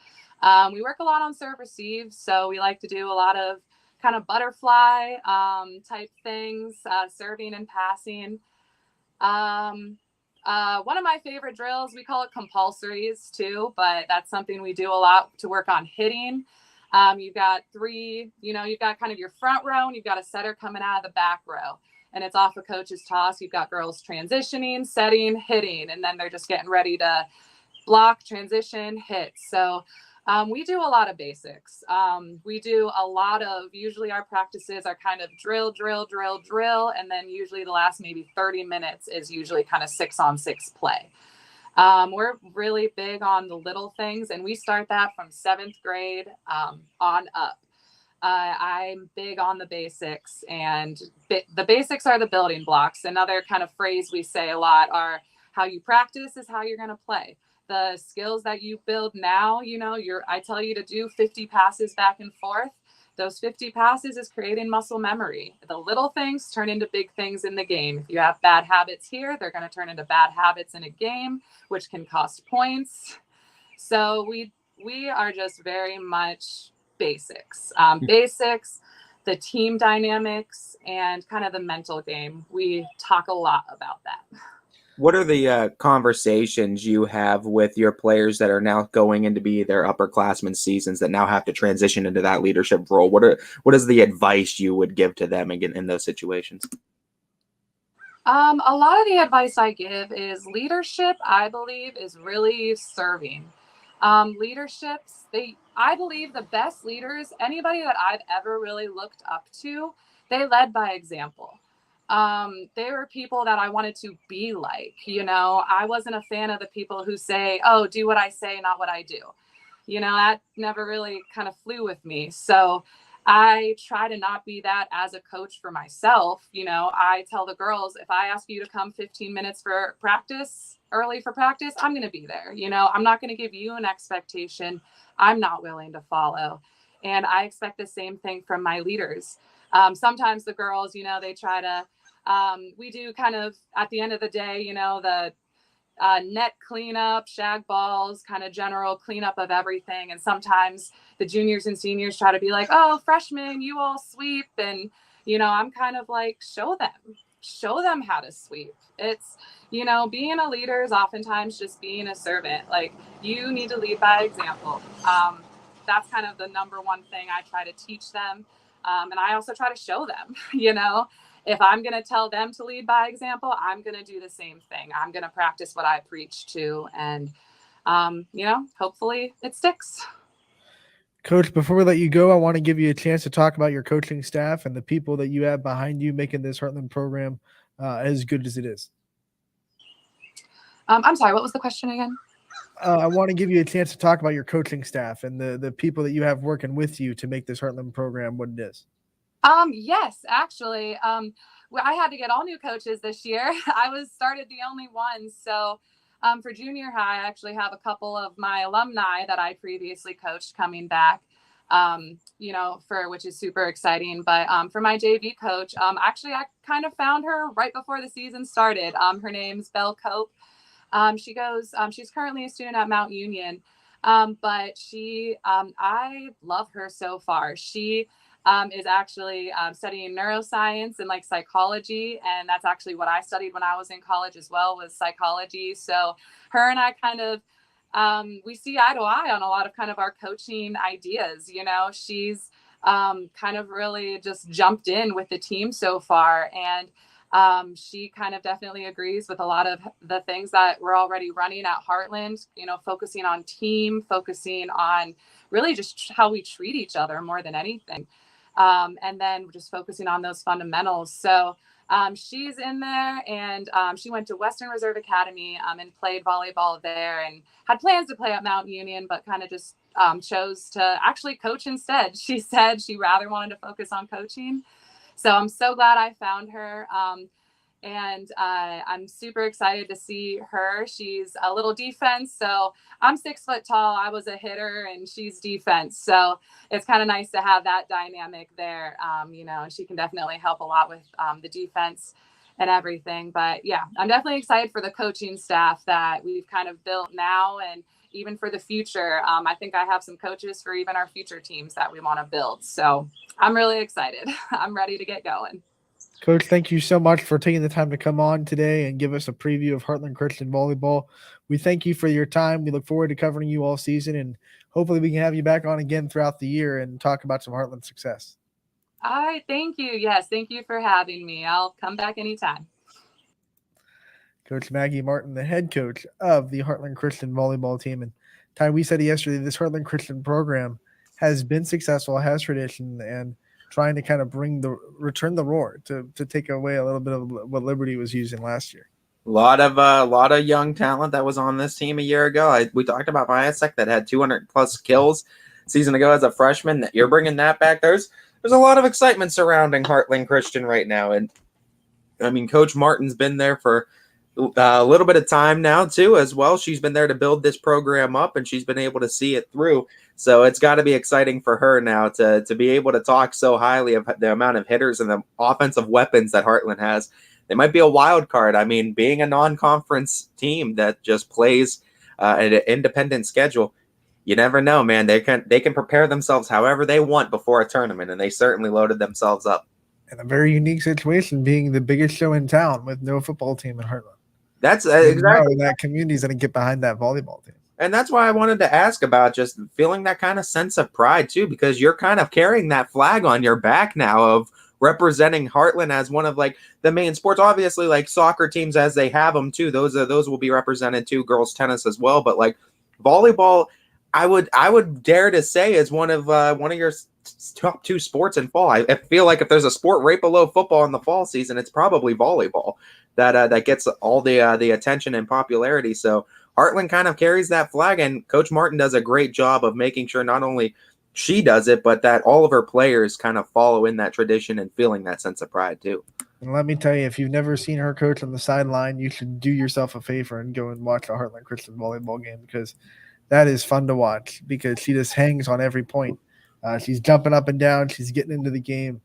We work a lot on serve receive. So we like to do a lot of kind of butterfly type things, serving and passing. One of my favorite drills, we call it compulsories too, but that's something we do a lot to work on hitting. You've got you've got kind of your front row and you've got a setter coming out of the back row, and it's off a coach's toss. You've got girls transitioning, setting, hitting, and then they're just getting ready to block, transition, hit. So we do a lot of basics. We do a lot of, usually our practices are kind of drill. And then usually the last maybe 30 minutes is usually kind of 6-on-6 play. We're really big on the little things, and we start that from 7th grade on up. I'm big on the basics, and the basics are the building blocks. Another kind of phrase we say a lot are, how you practice is how you're going to play. The skills that you build now, I tell you to do 50 passes back and forth. Those 50 passes is creating muscle memory. The little things turn into big things in the game. If you have bad habits here, they're going to turn into bad habits in a game, which can cost points. So we are just very much basics. Basics, the team dynamics, and kind of the mental game. We talk a lot about that. What are the conversations you have with your players that are now going into be their upperclassmen seasons that now have to transition into that leadership role? What is the advice you would give to them again in those situations? A lot of the advice I give is leadership, I believe, is really serving. Leaderships, I believe the best leaders, anybody that I've ever really looked up to, they led by example. They were people that I wanted to be like. I wasn't a fan of the people who say, oh, do what I say, not what I do. That never really kind of flew with me. So I try to not be that as a coach for myself. I tell the girls, if I ask you to come 15 minutes for practice, early for practice, I'm going to be there. I'm not going to give you an expectation I'm not willing to follow. And I expect the same thing from my leaders. Sometimes the girls, they try to, we do kind of at the end of the day, the net cleanup, shag balls, kind of general cleanup of everything. And sometimes the juniors and seniors try to be like, oh, freshmen, you all sweep. And, I'm kind of like, show them how to sweep. It's, being a leader is oftentimes just being a servant. Like, you need to lead by example. That's kind of the number one thing I try to teach them. And I also try to show them, if I'm going to tell them to lead by example, I'm going to do the same thing. I'm going to practice what I preach to. And, hopefully it sticks. Coach, before we let you go, I want to give you a chance to talk about your coaching staff and the people that you have behind you making this Heartland program as good as it is. I'm sorry, what was the question again? I want to give you a chance to talk about your coaching staff and the people that you have working with you to make this Heartland program what it is. Yes, actually. I had to get all new coaches this year. I started the only one. So for junior high, I actually have a couple of my alumni that I previously coached coming back, which is super exciting. But for my JV coach, actually, I kind of found her right before the season started. Her name's Belle Cope. She's currently a student at Mount Union, but I love her so far. She is actually studying neuroscience and psychology. And that's actually what I studied when I was in college as well, was psychology. So her and I kind of, we see eye to eye on a lot of kind of our coaching ideas. She's kind of really just jumped in with the team so far. And she kind of definitely agrees with a lot of the things that we're already running at Heartland, focusing on team, focusing on really just how we treat each other more than anything. And then just focusing on those fundamentals. So she's in there, and she went to Western Reserve Academy and played volleyball there, and had plans to play at Mount Union, but kind of just chose to actually coach instead. She said she rather wanted to focus on coaching. So I'm so glad I found her. And I'm super excited to see her. She's a little defense. So I'm 6 foot tall. I was a hitter and she's defense. So it's kind of nice to have that dynamic there. And she can definitely help a lot with the defense and everything. But yeah, I'm definitely excited for the coaching staff that we've kind of built now, and even for the future. I think I have some coaches for even our future teams that we want to build. So I'm really excited. I'm ready to get going. Coach, thank you so much for taking the time to come on today and give us a preview of Heartland Christian Volleyball. We thank you for your time. We look forward to covering you all season, and hopefully we can have you back on again throughout the year and talk about some Heartland success. All right. Thank you. Yes. Thank you for having me. I'll come back anytime. Coach Maggie Martin, the head coach of the Heartland Christian Volleyball team. And Ty, we said yesterday, this Heartland Christian program has been successful, has tradition, and trying to kind of return the roar to take away a little bit of what Liberty was using last year. A lot of young talent that was on this team a year ago. We talked about Viasek that had 200 plus kills a season ago as a freshman. That you're bringing that back. There's a lot of excitement surrounding Heartland Christian right now, and I mean, Coach Martin's been there for a little bit of time now too, as well. She's been there to build this program up, and she's been able to see it through. So it's got to be exciting for her now to be able to talk so highly of the amount of hitters and the offensive weapons that Heartland has. They might be a wild card. I mean, being a non-conference team that just plays an independent schedule, you never know, man. They can prepare themselves however they want before a tournament, and they certainly loaded themselves up. And a very unique situation, being the biggest show in town with no football team in Heartland. That's exactly that community's going to get behind that volleyball team. And that's why I wanted to ask about just feeling that kind of sense of pride too, because you're kind of carrying that flag on your back now of representing Heartland as one of like the main sports. Obviously, like soccer teams as they have them too, those will be represented too, girls tennis as well. But like volleyball, I would dare to say is one of your top two sports in fall. I feel like if there's a sport right below football in the fall season, it's probably volleyball that gets all the attention and popularity. So Heartland kind of carries that flag, and Coach Martin does a great job of making sure not only she does it, but that all of her players kind of follow in that tradition and feeling that sense of pride too. And let me tell you, if you've never seen her coach on the sideline, you should do yourself a favor and go and watch a Heartland Christian volleyball game, because that is fun to watch, because she just hangs on every point. She's jumping up and down. She's getting into the game.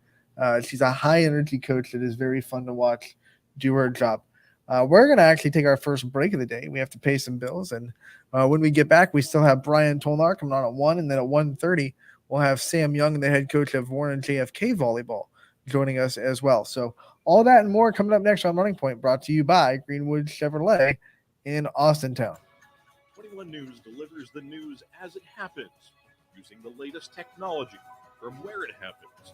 She's a high-energy coach that is very fun to watch do her job. We're going to actually take our first break of the day. We have to pay some bills. And when we get back, we still have Brian Tolnar coming on at 1. And then at 1:30, we'll have Sam Young, the head coach of Warren JFK Volleyball, joining us as well. So all that and more coming up next on Running Point, brought to you by Greenwood Chevrolet in Austintown. 21 News delivers the news as it happens, using the latest technology from where it happens.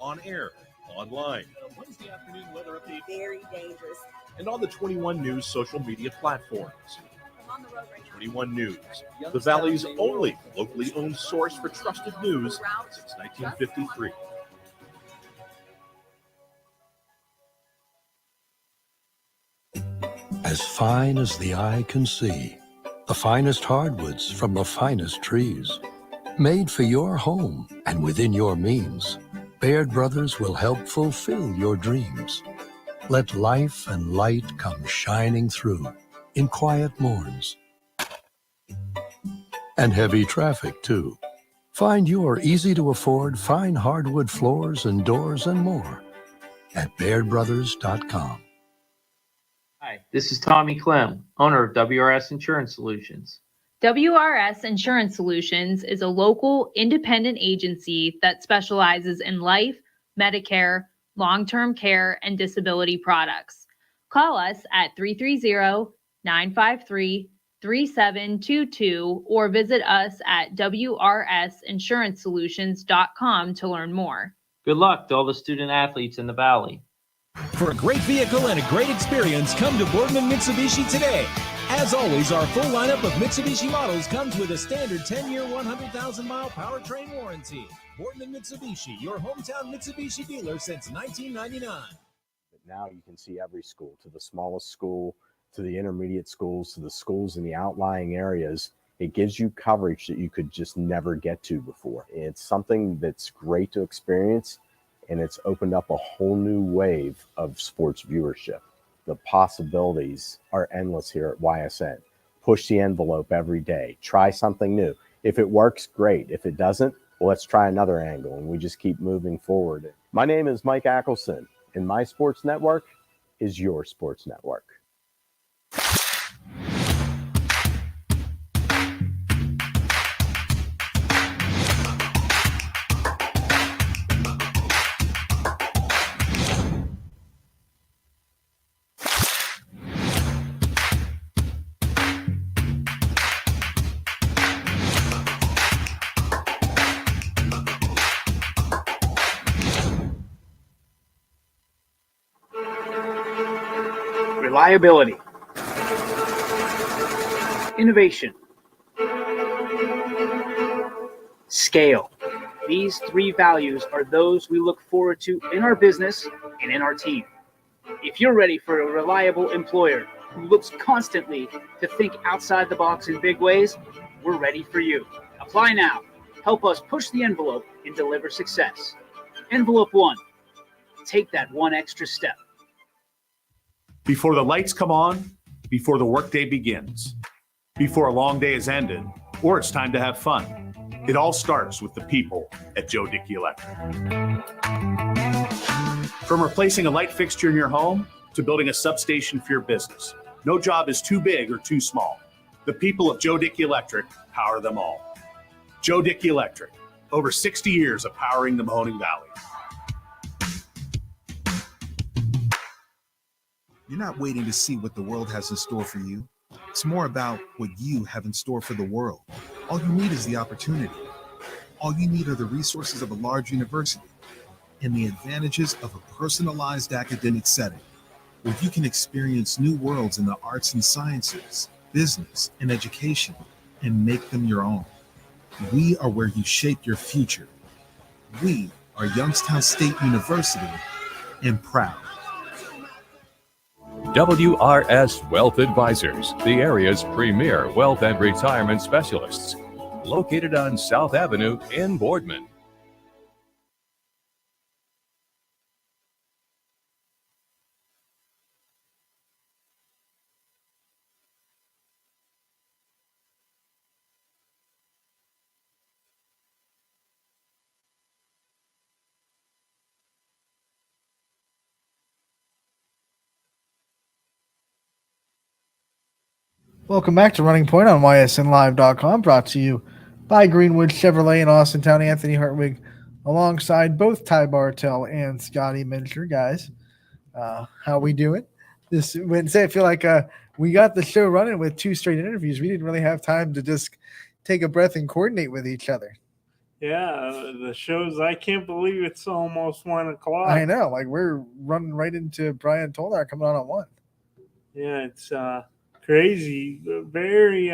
On air, online, Wednesday afternoon weather update, very dangerous, and on the 21 News social media platforms. I'm on the road right now. 21 News, the Valley's only locally owned source for trusted news since 1953. As fine as the eye can see, the finest hardwoods from the finest trees, made for your home and within your means. Baird Brothers will help fulfill your dreams. Let life and light come shining through in quiet morns. And heavy traffic, too. Find your easy-to-afford fine hardwood floors and doors and more at BairdBrothers.com. Hi, this is Tommy Clem, owner of WRS Insurance Solutions. WRS Insurance Solutions is a local independent agency that specializes in life, Medicare, long-term care, and disability products. Call us at 330-953-3722 or visit us at wrsinsurancesolutions.com to learn more. Good luck to all the student athletes in the Valley. For a great vehicle and a great experience, come to Boardman Mitsubishi today. As always, our full lineup of Mitsubishi models comes with a standard 10-year, 100,000-mile powertrain warranty. Boardman Mitsubishi, your hometown Mitsubishi dealer since 1999. But now you can see every school, to the smallest school, to the intermediate schools, to the schools in the outlying areas. It gives you coverage that you could just never get to before. It's something that's great to experience, and it's opened up a whole new wave of sports viewership. The possibilities are endless here at YSN. Push the envelope every day. Try something new. If it works, great. If it doesn't, well, let's try another angle, and we just keep moving forward. My name is Mike Ackelson, and my sports network is your sports network. reliability, innovation, scale. These 3 values are those we look forward to in our business and in our team. If you're ready for a reliable employer who looks constantly to think outside the box in big ways, we're ready for you. Apply now. Help us push the envelope and deliver success. Envelope 1. Take that one extra step. Before the lights come on, before the workday begins, before a long day is ended, or it's time to have fun. It all starts with the people at Joe Dickey Electric. From replacing a light fixture in your home to building a substation for your business, no job is too big or too small. The people of Joe Dickey Electric power them all. Joe Dickey Electric, over 60 years of powering the Mahoning Valley. You're not waiting to see what the world has in store for you. It's more about what you have in store for the world. All you need is the opportunity. All you need are the resources of a large university and the advantages of a personalized academic setting where you can experience new worlds in the arts and sciences, business, and education and make them your own. We are where you shape your future. We are Youngstown State University and proud. WRS Wealth Advisors, the area's premier wealth and retirement specialists. Located on South Avenue in Boardman. Welcome back to Running Point on ysnlive.com, brought to you by Greenwood Chevrolet in Austintown. Anthony Hartwig alongside both Ty Bartell and Scotty Mincher. Guys, how we doing? This Wednesday, I feel like we got the show running with 2 straight interviews. We didn't really have time to just take a breath and coordinate with each other. Yeah, the shows, I can't believe it's almost 1 o'clock. I know, like we're running right into Brian Tolnar coming on at 1. Yeah, it's crazy. Very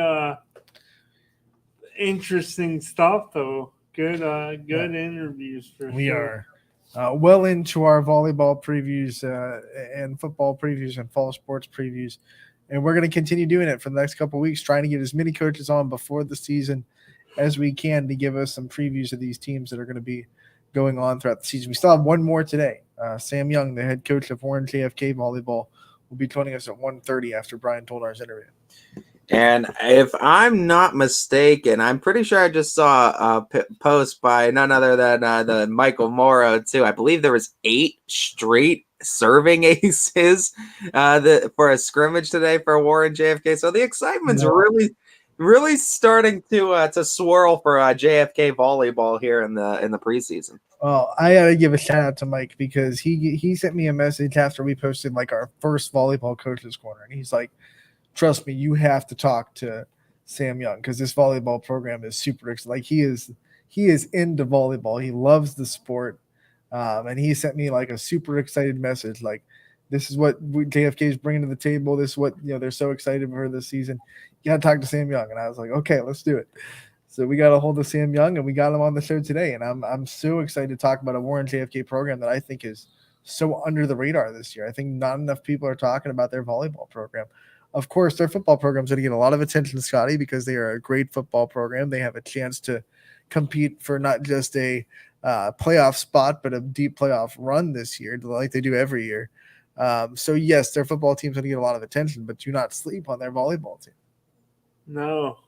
interesting stuff, though. Good interviews for we sure. are well into our volleyball previews and football previews and fall sports previews, and we're going to continue doing it for the next couple of weeks, trying to get as many coaches on before the season as we can to give us some previews of these teams that are going to be going on throughout the season. We still have one more today. Sam Young, the head coach of Warren JFK Volleyball, will be joining us at 1:30 after Brian Tolnar's interview. And if I'm not mistaken, I'm pretty sure I just saw a post by none other than the Michael Morrow, too. I believe there was 8 straight serving aces for a scrimmage today for Warren JFK. So the excitement's really starting to swirl for JFK volleyball here in the preseason. Well, I gotta give a shout out to Mike because he sent me a message after we posted like our first volleyball coaches corner, and he's like, "Trust me, you have to talk to Sam Young because this volleyball program is super exciting. Like he is into volleyball. He loves the sport, and he sent me like a super excited message like, this is what JFK is bringing to the table. This is what they're so excited for this season. You got to talk to Sam Young." And I was like, "Okay, let's do it." So we got a hold of Sam Young, and we got him on the show today. And I'm so excited to talk about a Warren JFK program that I think is so under the radar this year. I think not enough people are talking about their volleyball program. Of course, their football program is going to get a lot of attention, Scotty, because they are a great football program. They have a chance to compete for not just a playoff spot, but a deep playoff run this year, like they do every year. So, yes, their football team's going to get a lot of attention, but do not sleep on their volleyball team. No.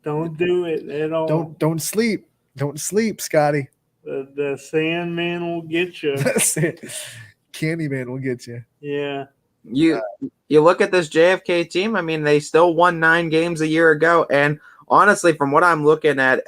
Don't do it at all. Don't sleep. Don't sleep, Scotty. The Sandman will get you. Candyman will get you. Yeah. You look at this JFK team. I mean, they still won 9 games a year ago, and honestly, from what I'm looking at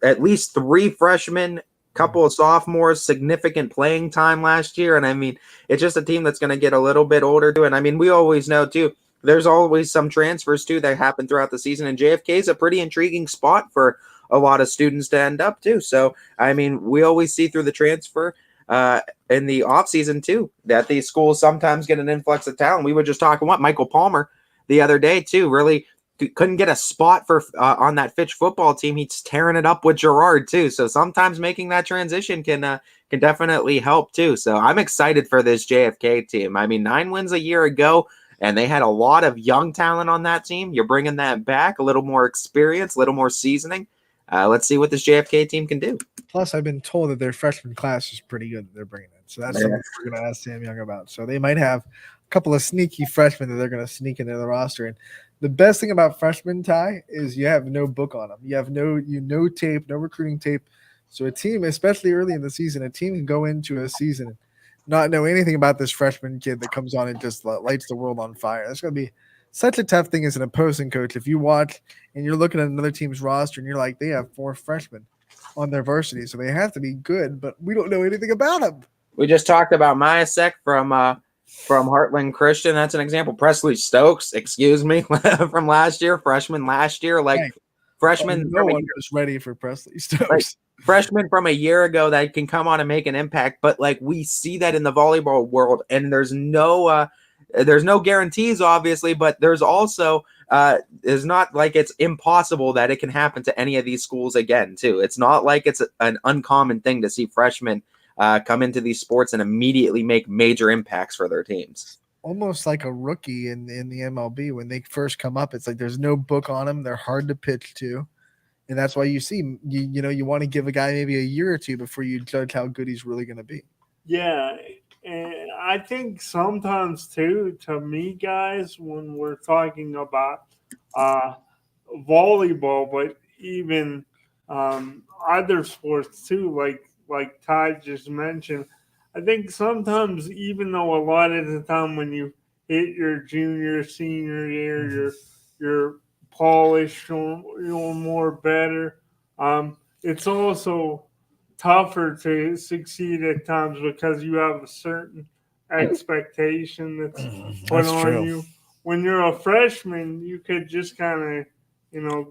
least 3 freshmen, couple of sophomores, significant playing time last year, and I mean, it's just a team that's going to get a little bit older too. And I mean, we always know too, there's always some transfers too that happen throughout the season, and JFK is a pretty intriguing spot for a lot of students to end up too. So I mean, we always see through the transfer in the offseason too, that these schools sometimes get an influx of talent. We were just talking about Michael Palmer the other day too, really couldn't get a spot for on that Fitch football team. He's tearing it up with Girard too. So sometimes making that transition can definitely help too. So I'm excited for this JFK team. I mean, 9 wins a year ago, and they had a lot of young talent on that team. You're bringing that back, a little more experience, a little more seasoning. Let's see what this JFK team can do. Plus, I've been told that their freshman class is pretty good that they're bringing in. So that's something we're going to ask Sam Young about. So they might have a couple of sneaky freshmen that they're going to sneak into the roster. And the best thing about freshmen, Ty, is you have no book on them. You have no tape, no recruiting tape. So a team, especially early in the season, a team can go into a season and not know anything about this freshman kid that comes on and just lights the world on fire. That's going to be such a tough thing as an opposing coach. If you watch and you're looking at another team's roster and you're like, they have 4 freshmen on their varsity, so they have to be good, but we don't know anything about them. We just talked about Myasek from Heartland Christian. That's an example. Presley Stokes, excuse me, from last year, freshman last year, freshman. No one was ready for Presley Stokes. Freshmen from a year ago that can come on and make an impact, but we see that in the volleyball world, and there's no guarantees, obviously, but there's also it's not like it's impossible that it can happen to any of these schools again too. It's not like it's an uncommon thing to see freshmen come into these sports and immediately make major impacts for their teams. Almost like a rookie in the MLB when they first come up. It's like there's no book on them. They're hard to pitch to. And that's why you see, you want to give a guy maybe a year or two before you judge how good he's really going to be. Yeah. And I think sometimes too, to me, guys, when we're talking about volleyball, but even other sports too, like Ty just mentioned, I think sometimes, even though a lot of the time when you hit your junior, senior year, you're polished, you're more better. It's also tougher to succeed at times because you have a certain expectation that's put on you. When you're a freshman, you could just kind of,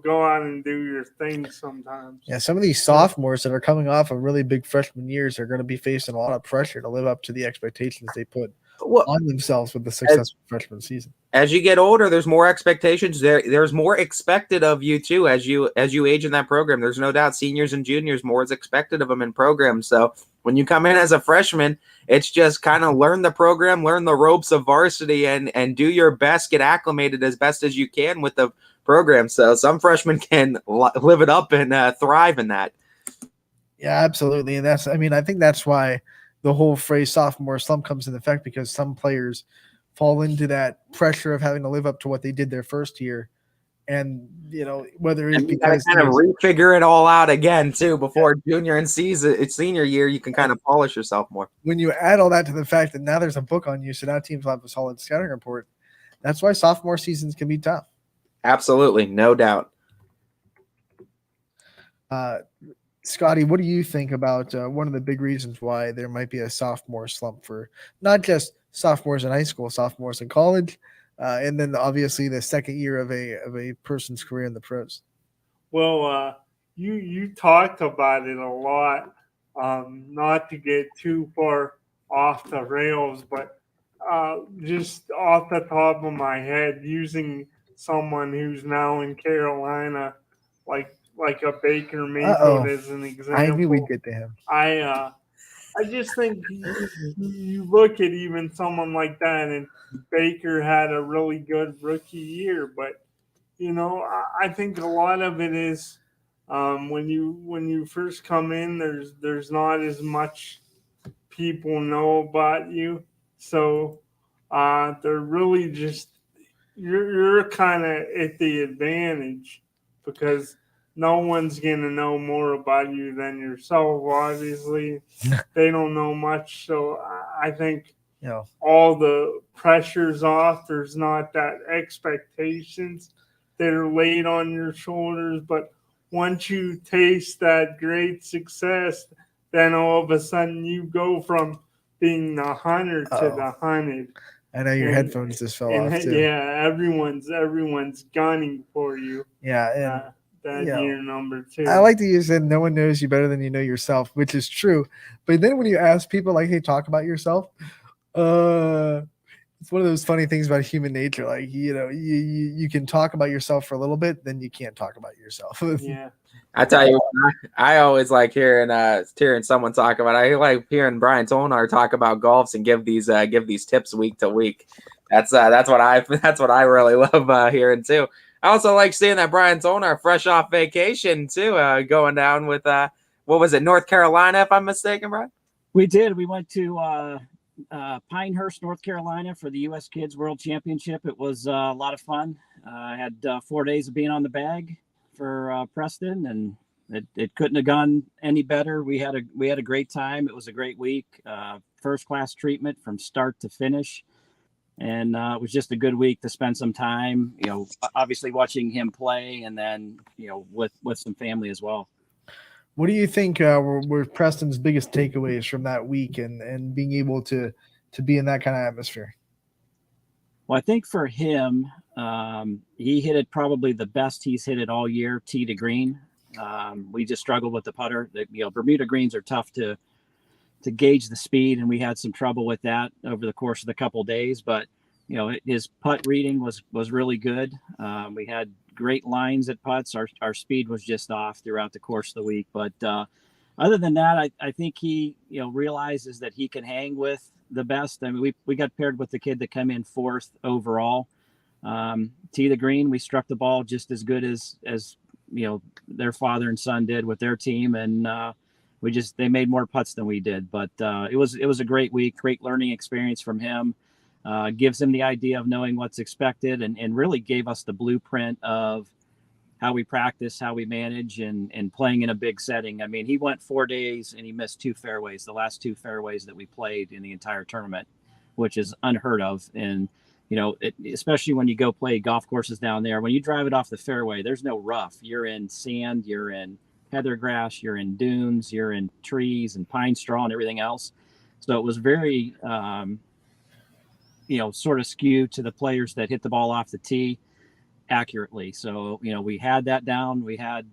go out and do your thing sometimes. Yeah, some of these sophomores that are coming off of really big freshman years are going to be facing a lot of pressure to live up to the expectations they put on themselves with the successful freshman season. As you get older, there's more expectations. There's more expected of you too as you age in that program. There's no doubt seniors and juniors, more is expected of them in programs. So when you come in as a freshman, it's just kind of learn the program, learn the ropes of varsity, and do your best, get acclimated as best as you can with the program. So some freshmen can live it up and thrive in that. Yeah, absolutely. And I think that's why the whole phrase sophomore slump comes into effect, because some players fall into that pressure of having to live up to what they did their first year. And, whether it's because kind of refigure it all out again too before junior and senior year, you can kind of polish yourself more. When you add all that to the fact that now there's a book on you, so now teams will have a solid scouting report. That's why sophomore seasons can be tough. Absolutely. No doubt. Scotty, what do you think about one of the big reasons why there might be a sophomore slump for not just sophomores in high school, sophomores in college, and then obviously the second year of a person's career in the pros? Well, you talked about it a lot, not to get too far off the rails, but just off the top of my head, using someone who's now in Carolina, like a Baker Mayfield as an example. I knew we'd get to him. I just think you look at even someone like that, and Baker had a really good rookie year, but I think a lot of it is when you first come in, there's not as much people know about you, so they're really just you're kind of at the advantage because no one's going to know more about you than yourself. Obviously, they don't know much. So I think all the pressure's off. There's not that expectations that are laid on your shoulders. But once you taste that great success, then all of a sudden you go from being the hunter to the hunted. I know your headphones just fell off too. Yeah, everyone's gunning for you. Yeah, and that Yeah. year number 2. I like that you said no one knows you better than you know yourself, which is true. But then when you ask people like, hey, talk about yourself, it's one of those funny things about human nature. Like, you can talk about yourself for a little bit, then you can't talk about yourself. Yeah. I tell you, I always like hearing someone talk about. I like hearing Brian Tolnar talk about golfs and give these tips week to week. That's what I really love hearing too. I also like seeing that Brian Tolnar fresh off vacation too, going down with what was it, North Carolina, if I'm mistaken, Brian? We did. We went to Pinehurst, North Carolina for the U.S. Kids World Championship. It was a lot of fun. I had 4 days of being on the bag for Preston, and it couldn't have gone any better. We had a great time. It was a great week. First class treatment from start to finish. And it was just a good week to spend some time, obviously watching him play, and then, with some family as well. What do you think were Preston's biggest takeaways from that week and being able to be in that kind of atmosphere? Well, I think for him, he hit it probably the best he's hit it all year, tee to green. We just struggled with the putter. Bermuda greens are tough to gauge the speed, and we had some trouble with that over the course of the couple days. But his putt reading was really good. We had great lines at putts. Our speed was just off throughout the course of the week. But other than that, I think he realizes that he can hang with the best. I mean, we got paired with the kid that came in 4th overall. Tee the green, we struck the ball just as good as their father and son did with their team, and they made more putts than we did. But it was a great week, great learning experience from him. Gives him the idea of knowing what's expected, and really gave us the blueprint of how we practice, how we manage, and playing in a big setting. I mean, he went 4 days and he missed 2 fairways, the last 2 fairways that we played in the entire tournament, which is unheard of. And especially when you go play golf courses down there, when you drive it off the fairway, there's no rough. You're in sand, you're in heather grass, you're in dunes, you're in trees and pine straw and everything else. So it was very, sort of skewed to the players that hit the ball off the tee accurately. So, we had that down. We had,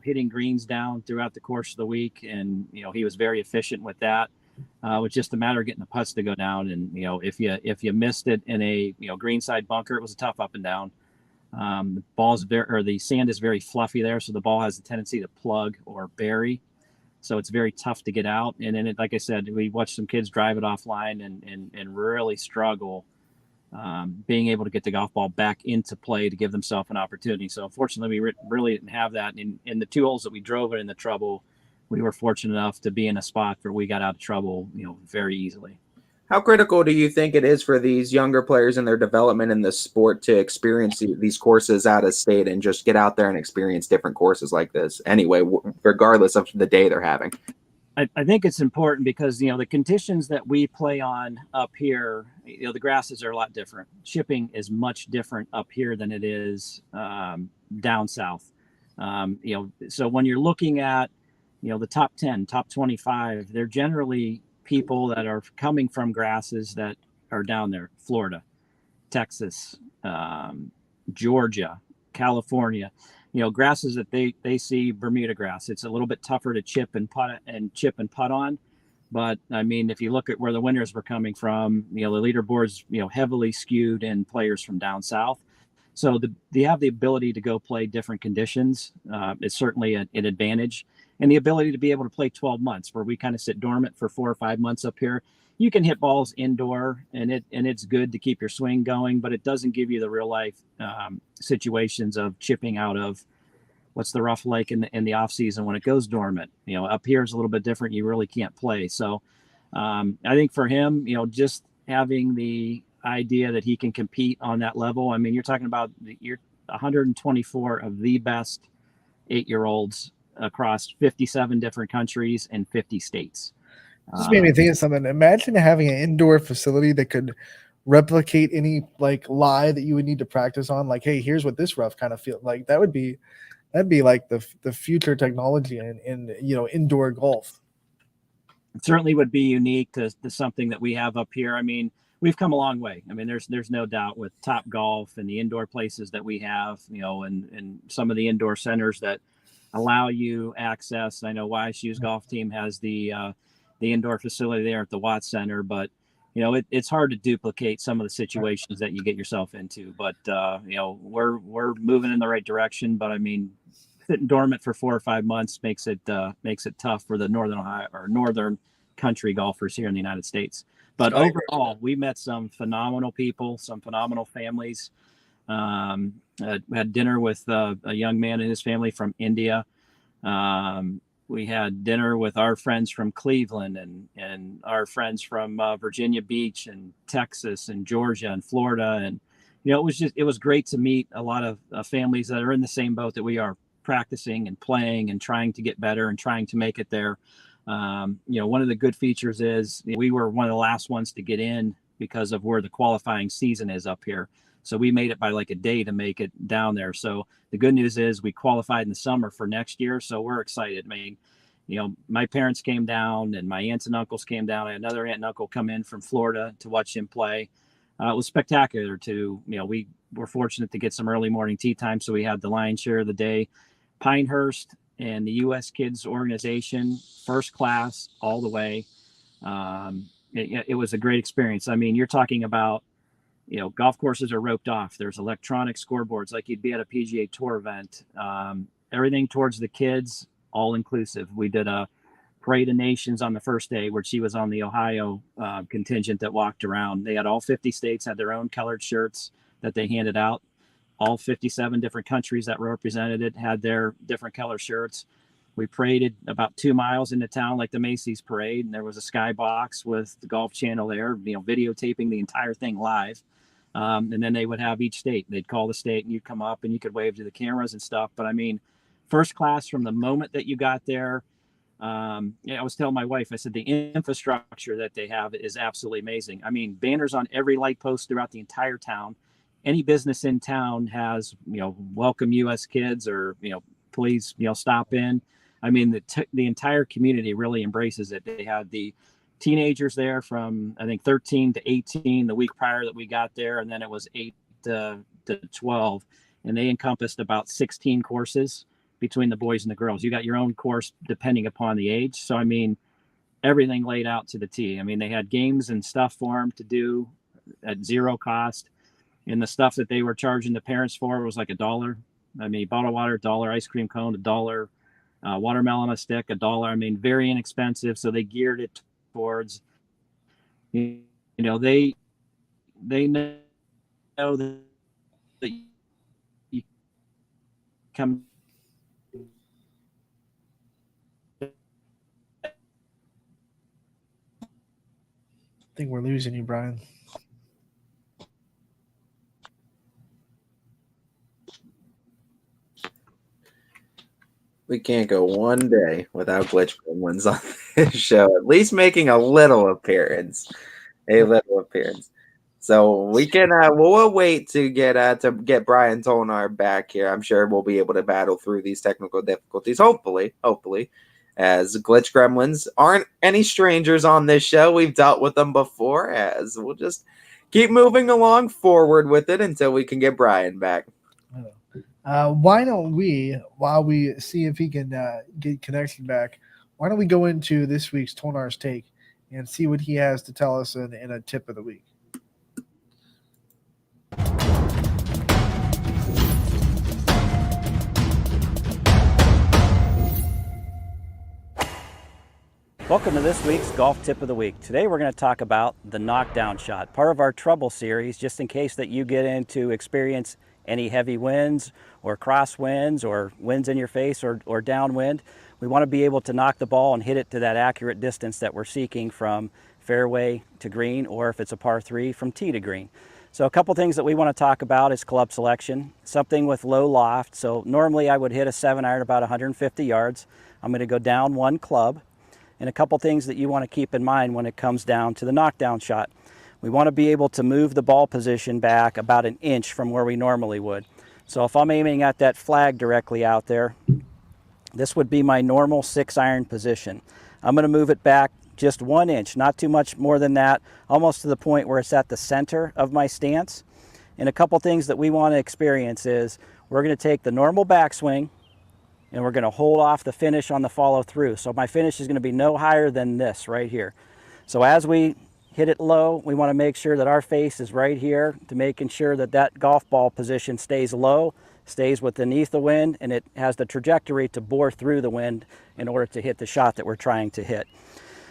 hitting greens down throughout the course of the week. And, he was very efficient with that. It was just a matter of getting the putts to go down. And, if you missed it in a, greenside bunker, it was a tough up and down. The sand is very fluffy there. So the ball has a tendency to plug or bury. So it's very tough to get out. And then, like I said, we watched some kids drive it offline and really struggle being able to get the golf ball back into play to give themselves an opportunity. So unfortunately, we really didn't have that. In the 2 holes that we drove it in the trouble, we were fortunate enough to be in a spot where we got out of trouble, very easily. How critical do you think it is for these younger players in their development in the sport to experience these courses out of state and just get out there and experience different courses like this anyway, regardless of the day they're having? I think it's important because, the conditions that we play on up here, the grasses are a lot different. Chipping is much different up here than it is down south. So when you're looking at, the top 10, top 25, they're generally people that are coming from grasses that are down there, Florida, Texas, Georgia, California, grasses that they see Bermuda grass. It's a little bit tougher to chip and putt on. But I mean, if you look at where the winners were coming from, the leaderboard's, heavily skewed in players from down south. So they have the ability to go play different conditions. It's certainly an advantage. And the ability to be able to play 12 months where we kind of sit dormant for 4 or 5 months up here. You can hit balls indoor and it's good to keep your swing going, but it doesn't give you the real life situations of chipping out of what's the rough like in the off season when it goes dormant. Up here is a little bit different. You really can't play. So I think for him, just having the idea that he can compete on that level. I mean, you're talking about you're 124 of the best 8-year-olds across 57 different countries and 50 states. This made me think of something. Imagine having an indoor facility that could replicate any lie that you would need to practice on. Like, hey, here's what this rough kind of feels like. That'd be like the future technology in indoor golf. It certainly would be unique to something that we have up here. I mean, we've come a long way. I mean, there's no doubt with Top Golf and the indoor places that we have, and some of the indoor centers that allow you access. I know YSU's golf team has the indoor facility there at the Watts Center, but it's hard to duplicate some of the situations that you get yourself into. But we're moving in the right direction. But I mean, sitting dormant for 4 or 5 months makes it tough for the northern country golfers here in the United States. But overall, we met some phenomenal people, some phenomenal families. Had dinner with a young man and his family from India. We had dinner with our friends from Cleveland and our friends from Virginia Beach and Texas and Georgia and Florida. And, it was great to meet a lot of families that are in the same boat that we are, practicing and playing and trying to get better and trying to make it there. One of the good features is we were one of the last ones to get in because of where the qualifying season is up here. So we made it by like a day to make it down there. So the good news is we qualified in the summer for next year. So we're excited. I mean, my parents came down and my aunts and uncles came down. I had another aunt and uncle come in from Florida to watch him play. It was spectacular too. We were fortunate to get some early morning tee time. So we had the lion's share of the day. Pinehurst and the U.S. Kids organization, first class all the way. It was a great experience. I mean, you're talking about, golf courses are roped off. There's electronic scoreboards like you'd be at a PGA Tour event. Everything towards the kids, all inclusive. We did a Parade of Nations on the first day where she was on the Ohio contingent that walked around. They had all 50 states had their own colored shirts that they handed out. All 57 different countries that were represented had their different color shirts. We paraded about 2 miles into town like the Macy's parade, and there was a skybox with the Golf Channel there, videotaping the entire thing live. And then they would have each state. They'd call the state, and you'd come up, and you could wave to the cameras and stuff. But I mean, first class from the moment that you got there. I was telling my wife, I said, the infrastructure that they have is absolutely amazing. I mean, banners on every light post throughout the entire town. Any business in town has, welcome U.S. Kids or, please, stop in. I mean, the entire community really embraces it. They had the teenagers there from, I think, 13 to 18 the week prior that we got there. And then it was 8 to 12. And they encompassed about 16 courses between the boys and the girls. You got your own course depending upon the age. So, I mean, everything laid out to the T. I mean, they had games and stuff for them to do at zero cost. And the stuff that they were charging the parents for was like $1. I mean, bottled water, $1, ice cream cone, $1, watermelon a stick, $1. I mean, very inexpensive. So they geared it towards, they know that you come. I think we're losing you, Brian. We can't go one day without Glitch Gremlins on this show, at least making a little appearance. So we can we'll wait to get Brian Tolnar back here. I'm sure we'll be able to battle through these technical difficulties. Hopefully, as Glitch Gremlins aren't any strangers on this show. We've dealt with them before, as we'll just keep moving along forward with it until we can get Brian back. Why don't we, while we see if he can get connection back, why don't we go into this week's Tolnar's Take and see what he has to tell us in a tip of the week. Welcome to this week's Golf Tip of the Week. Today we're going to talk about the Knockdown Shot, part of our Trouble series, just in case that you get into experience any heavy winds or crosswinds or winds in your face or downwind. We want to be able to knock the ball and hit it to that accurate distance that we're seeking from fairway to green, or if it's a par 3, from tee to green. So a couple things that we want to talk about is club selection, something with low loft. So normally I would hit a 7-iron about 150 yards. I'm going to go down one club. And a couple things that you want to keep in mind when it comes down to the knockdown shot. We want to be able to move the ball position back about an inch from where we normally would. So if I'm aiming at that flag directly out there, this would be my normal 6-iron position. I'm going to move it back just 1 inch, not too much more than that, almost to the point where it's at the center of my stance. And a couple things that we want to experience is we're going to take the normal backswing and we're going to hold off the finish on the follow through. So my finish is going to be no higher than this right here. So as we hit it low, we want to make sure that our face is right here to making sure that that golf ball position stays low, stays underneath the wind, and it has the trajectory to bore through the wind in order to hit the shot that we're trying to hit.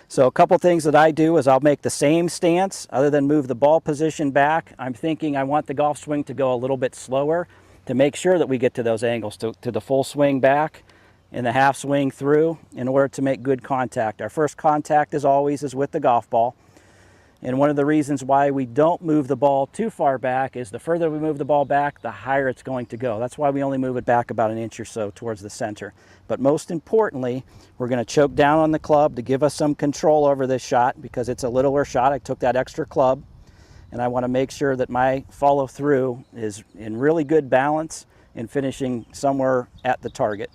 So a couple things that I do is I'll make the same stance other than move the ball position back. I'm thinking I want the golf swing to go a little bit slower to make sure that we get to those angles, to the full swing back and the half swing through in order to make good contact. Our first contact as always is with the golf ball. And one of the reasons why we don't move the ball too far back is the further we move the ball back, the higher it's going to go. That's why we only move it back about an inch or so towards the center. But most importantly, we're going to choke down on the club to give us some control over this shot because it's a littler shot. I took that extra club, and I want to make sure that my follow through is in really good balance and finishing somewhere at the target.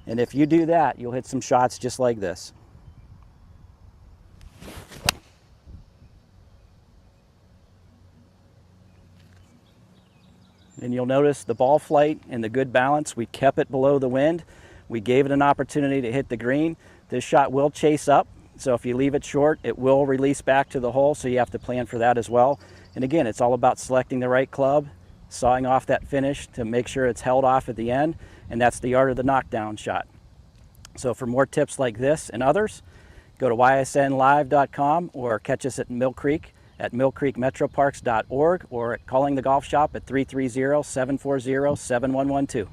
And if you do that, you'll hit some shots just like this. And you'll notice the ball flight and the good balance. We kept it below the wind. We gave it an opportunity to hit the green. This shot will chase up, so if you leave it short, it will release back to the hole, so you have to plan for that as well. And again, it's all about selecting the right club, sawing off that finish to make sure it's held off at the end, and that's the art of the knockdown shot. So for more tips like this and others, go to ysnlive.com or catch us at Mill Creek at millcreekmetroparks.org or at calling the golf shop at 330-740-7112.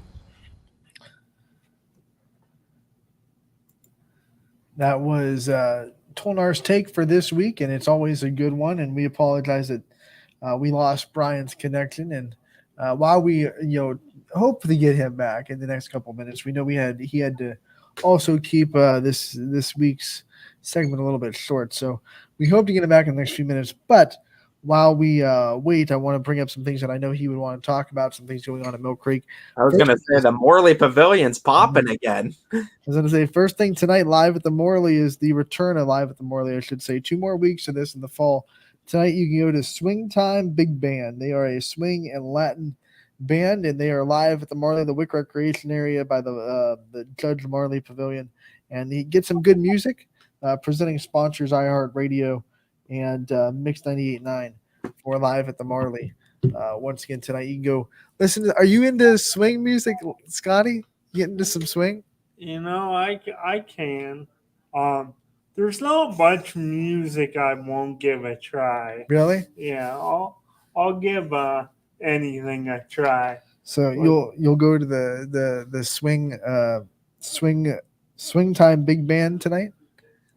That was Tolnar's take for this week, and it's always a good one. And we apologize that we lost Brian's connection. And while we, hope to get him back in the next couple of minutes, we know he had to also keep this week's segment a little bit short. So we hope to get him back in the next few minutes. But while we wait, I want to bring up some things that I know he would want to talk about, some things going on at Mill Creek. I was going to say the Morley Pavilion's popping again. I was going to say, first thing tonight, live at the Morley, is the return of Live at the Morley, I should say. 2 more weeks of this in the fall. Tonight you can go to Swing Time Big Band. They are a swing and Latin band, and they are live at the Morley, the Wick Recreation area by the Judge Marley Pavilion. And he gets some good music. Presenting sponsors iHeartRadio and Mix 98.9 for Live at the Marley. Once again tonight, you can go listen. Are you into swing music, Scotty? Get into some swing? I can. There's not much music I won't give a try. Really? Yeah, I'll give anything a try. So you'll go to the swing time big band tonight?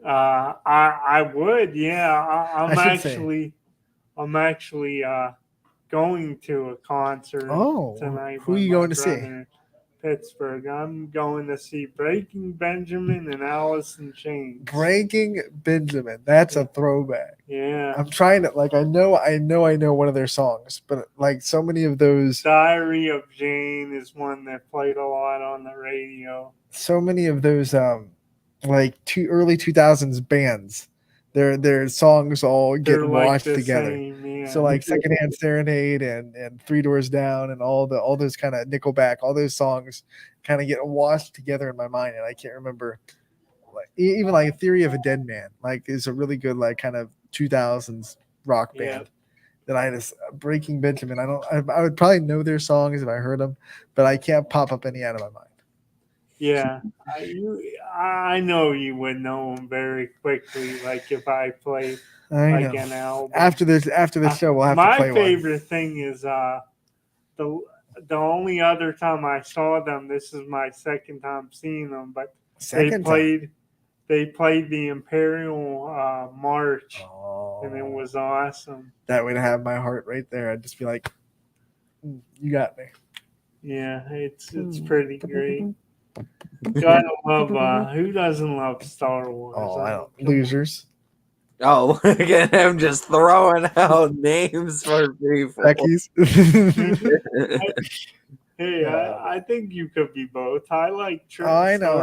I would, yeah. I'm actually going to a concert tonight. Who are you going to see? In Pittsburgh. I'm going to see Breaking Benjamin and Alice in Chains. Breaking Benjamin. That's a throwback. Yeah. I'm trying to I know one of their songs, but like so many of those. Diary of Jane is one that played a lot on the radio. So many of those early 2000s bands, their songs all get washed together. Same, yeah. So like Secondhand Serenade and Three Doors Down and all those kind of Nickelback, all those songs kind of get washed together in my mind, and I can't remember. Even like Theory of a Dead Man, is a really good kind of 2000s rock band. That I just Breaking Benjamin. I would probably know their songs if I heard them, but I can't pop up any out of my mind. Yeah, I know you would know them very quickly. Like if I played an album after the show, we'll have to play one. My favorite thing is the only other time I saw them. This is my second time seeing them, but they played the Imperial March, and it was awesome. That would have my heart right there. I'd just be like, "You got me." Yeah, it's pretty great. Gotta love. Who doesn't love Star Wars? Oh, I don't. Losers. Oh, again, I'm just throwing out names for people. Becky's. Hey, I think you could be both. I like. I know.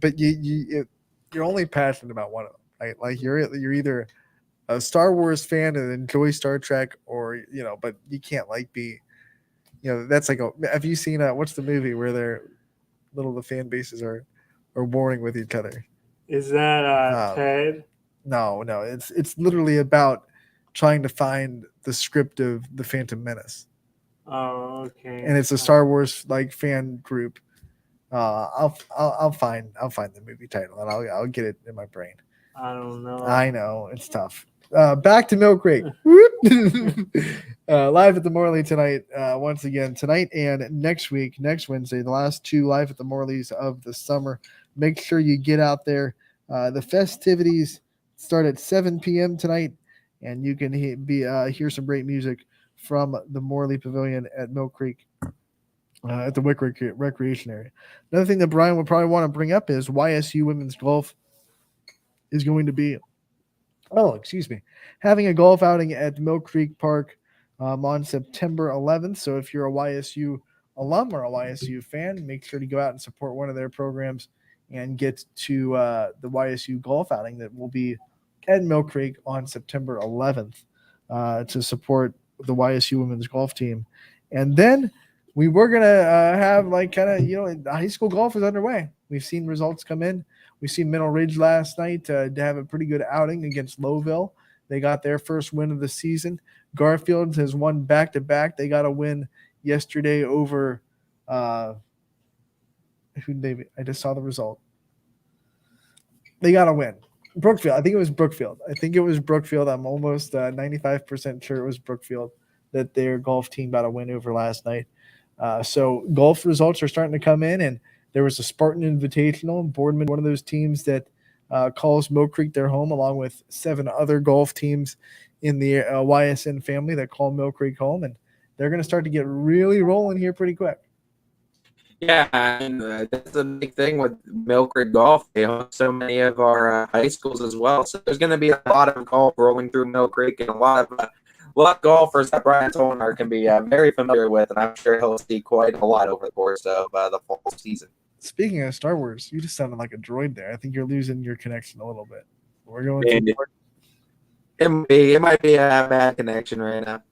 But you're only passionate about one of them. Like you're either a Star Wars fan and enjoy Star Trek, or but you can't be, that's like have you seen what's the movie where the fan bases are warring with each other? Is that Ted? No, it's literally about trying to find the script of The Phantom Menace. Oh, okay. And it's a Star Wars fan group. I'll find the movie title and I'll get it in my brain. I don't know. I know it's tough. Back to Mill Creek. Live at the Morley tonight. Once again tonight and next Wednesday. The last 2 live at the Morleys of the summer. Make sure you get out there. The festivities start at 7 p.m. tonight, and you can hear some great music from the Morley Pavilion at Mill Creek at the Wick Recreation Area. Another thing that Brian would probably want to bring up is YSU Women's Golf is going to be, having a golf outing at Mill Creek Park on September 11th. So if you're a YSU alum or a YSU fan, make sure to go out and support one of their programs and get to the YSU golf outing that will be at Mill Creek on September 11th to support the YSU women's golf team. And then we were going to have high school golf is underway. We've seen results come in. We've seen Middle Ridge last night to have a pretty good outing against Lowville. They got their first win of the season. Garfield has won back-to-back. They got a win yesterday over I just saw the result. They got a win. Brookfield. I think it was Brookfield. I'm almost 95% sure it was Brookfield that their golf team got a win over last night. So golf results are starting to come in, and there was a Spartan Invitational. Boardman, one of those teams that calls Mill Creek their home, along with 7 other golf teams in the YSN family that call Mill Creek home, and they're going to start to get really rolling here pretty quick. Yeah, and that's a big thing with Mill Creek Golf. They host so many of our high schools as well. So there's going to be a lot of golf rolling through Mill Creek, and a lot of golfers that Brian Tolnar can be very familiar with, and I'm sure he'll see quite a lot over the course of the fall season. Speaking of Star Wars, you just sounded like a droid there. I think you're losing your connection a little bit. We're going to it might be a bad connection right now.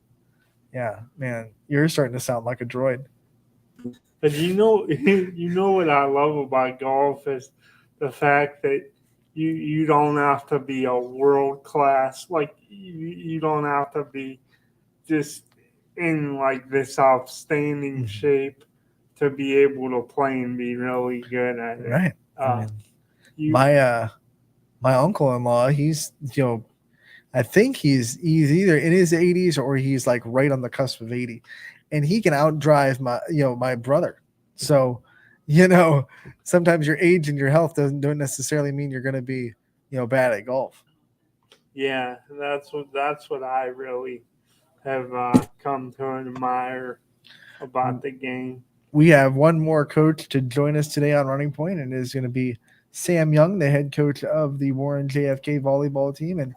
Yeah, man, you're starting to sound like a droid. But you know what I love about golf is the fact that you don't have to be a world class, like you don't have to be just in this outstanding shape to be able to play and be really good at it. Right. My uncle-in-law, he's I think he's either in his 80s or he's right on the cusp of 80. And he can outdrive my brother. So, sometimes your age and your health don't necessarily mean you're going to be, bad at golf. Yeah, that's what I really have come to admire about the game. We have one more coach to join us today on Running Point, and it is going to be Sam Young, the head coach of the Warren JFK volleyball team. And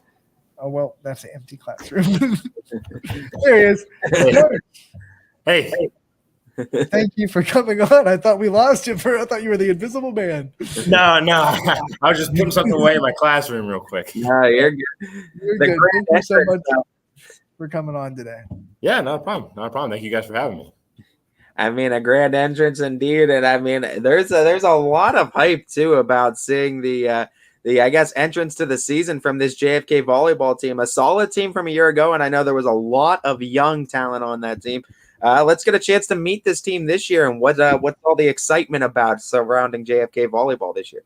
that's an empty classroom. There he is. Hey. Thank you for coming on. I thought we lost you. I thought you were the invisible man. No. I was just putting something away in my classroom real quick. No, you're good. You're good. Thank you so much for coming on today. Yeah, not a problem. Thank you guys for having me. I mean, a grand entrance indeed. And I mean, there's a lot of hype too about seeing the entrance to the season from this JFK volleyball team, a solid team from a year ago. And I know there was a lot of young talent on that team. Let's get a chance to meet this team this year and what's all the excitement about surrounding JFK volleyball this year.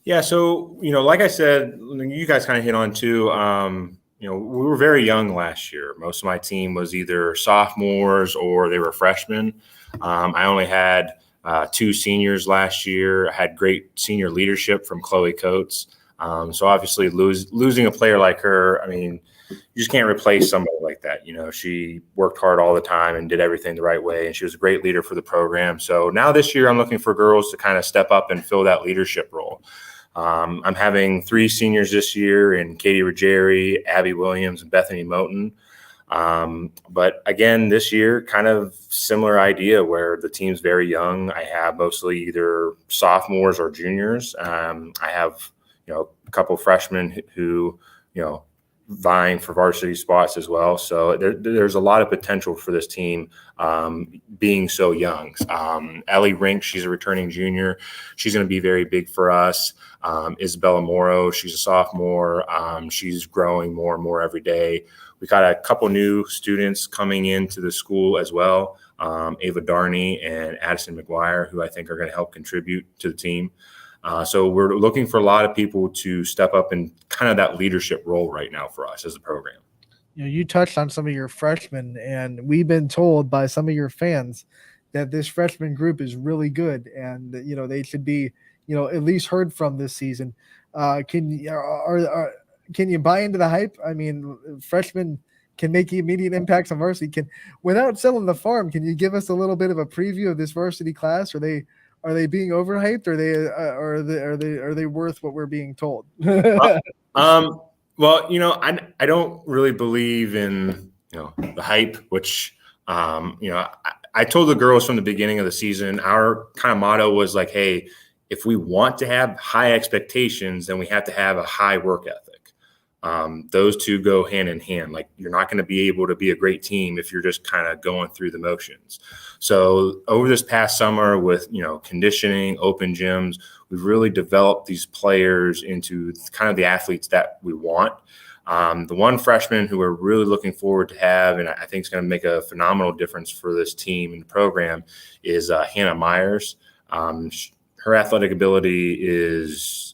Yeah, so like I said, you guys kind of hit on too. We were very young last year. Most of my team was either sophomores or they were freshmen. I only had 2 seniors last year. I had great senior leadership from Chloe Coates. So obviously losing a player like her, I mean, you just can't replace somebody like that. She worked hard all the time and did everything the right way, and she was a great leader for the program. So now this year I'm looking for girls to kind of step up and fill that leadership role. I'm having 3 seniors this year in Katie Ruggieri, Abby Williams, and Bethany Moten. But again, this year, kind of similar idea where the team's very young. I have mostly either sophomores or juniors. I have a couple freshmen who, vying for varsity spots as well. So there's a lot of potential for this team being so young. Ellie Rink, she's a returning junior. She's going to be very big for us. Isabella Morrow, she's a sophomore. She's growing more and more every day. We got a couple new students coming into the school as well. Ava Darney and Addison McGuire, who I think are going to help contribute to the team. So we're looking for a lot of people to step up in kind of that leadership role right now for us as a program. You touched on some of your freshmen, and we've been told by some of your fans that this freshman group is really good, and they should be at least heard from this season. Can you buy into the hype? I mean, freshmen can make immediate impacts on varsity. Without selling the farm, can you give us a little bit of a preview of this varsity class? Are they being overhyped? Are they worth what we're being told? Well, I don't really believe in the hype, which I told the girls from the beginning of the season, our kind of motto was like, hey, if we want to have high expectations, then we have to have a high work ethic. Those two go hand in hand. Like, you're not going to be able to be a great team if you're just kind of going through the motions. So over this past summer with, conditioning, open gyms, we've really developed these players into kind of the athletes that we want. The one freshman who we're really looking forward to have, and I think is going to make a phenomenal difference for this team and the program, is Hannah Myers. Her athletic ability is,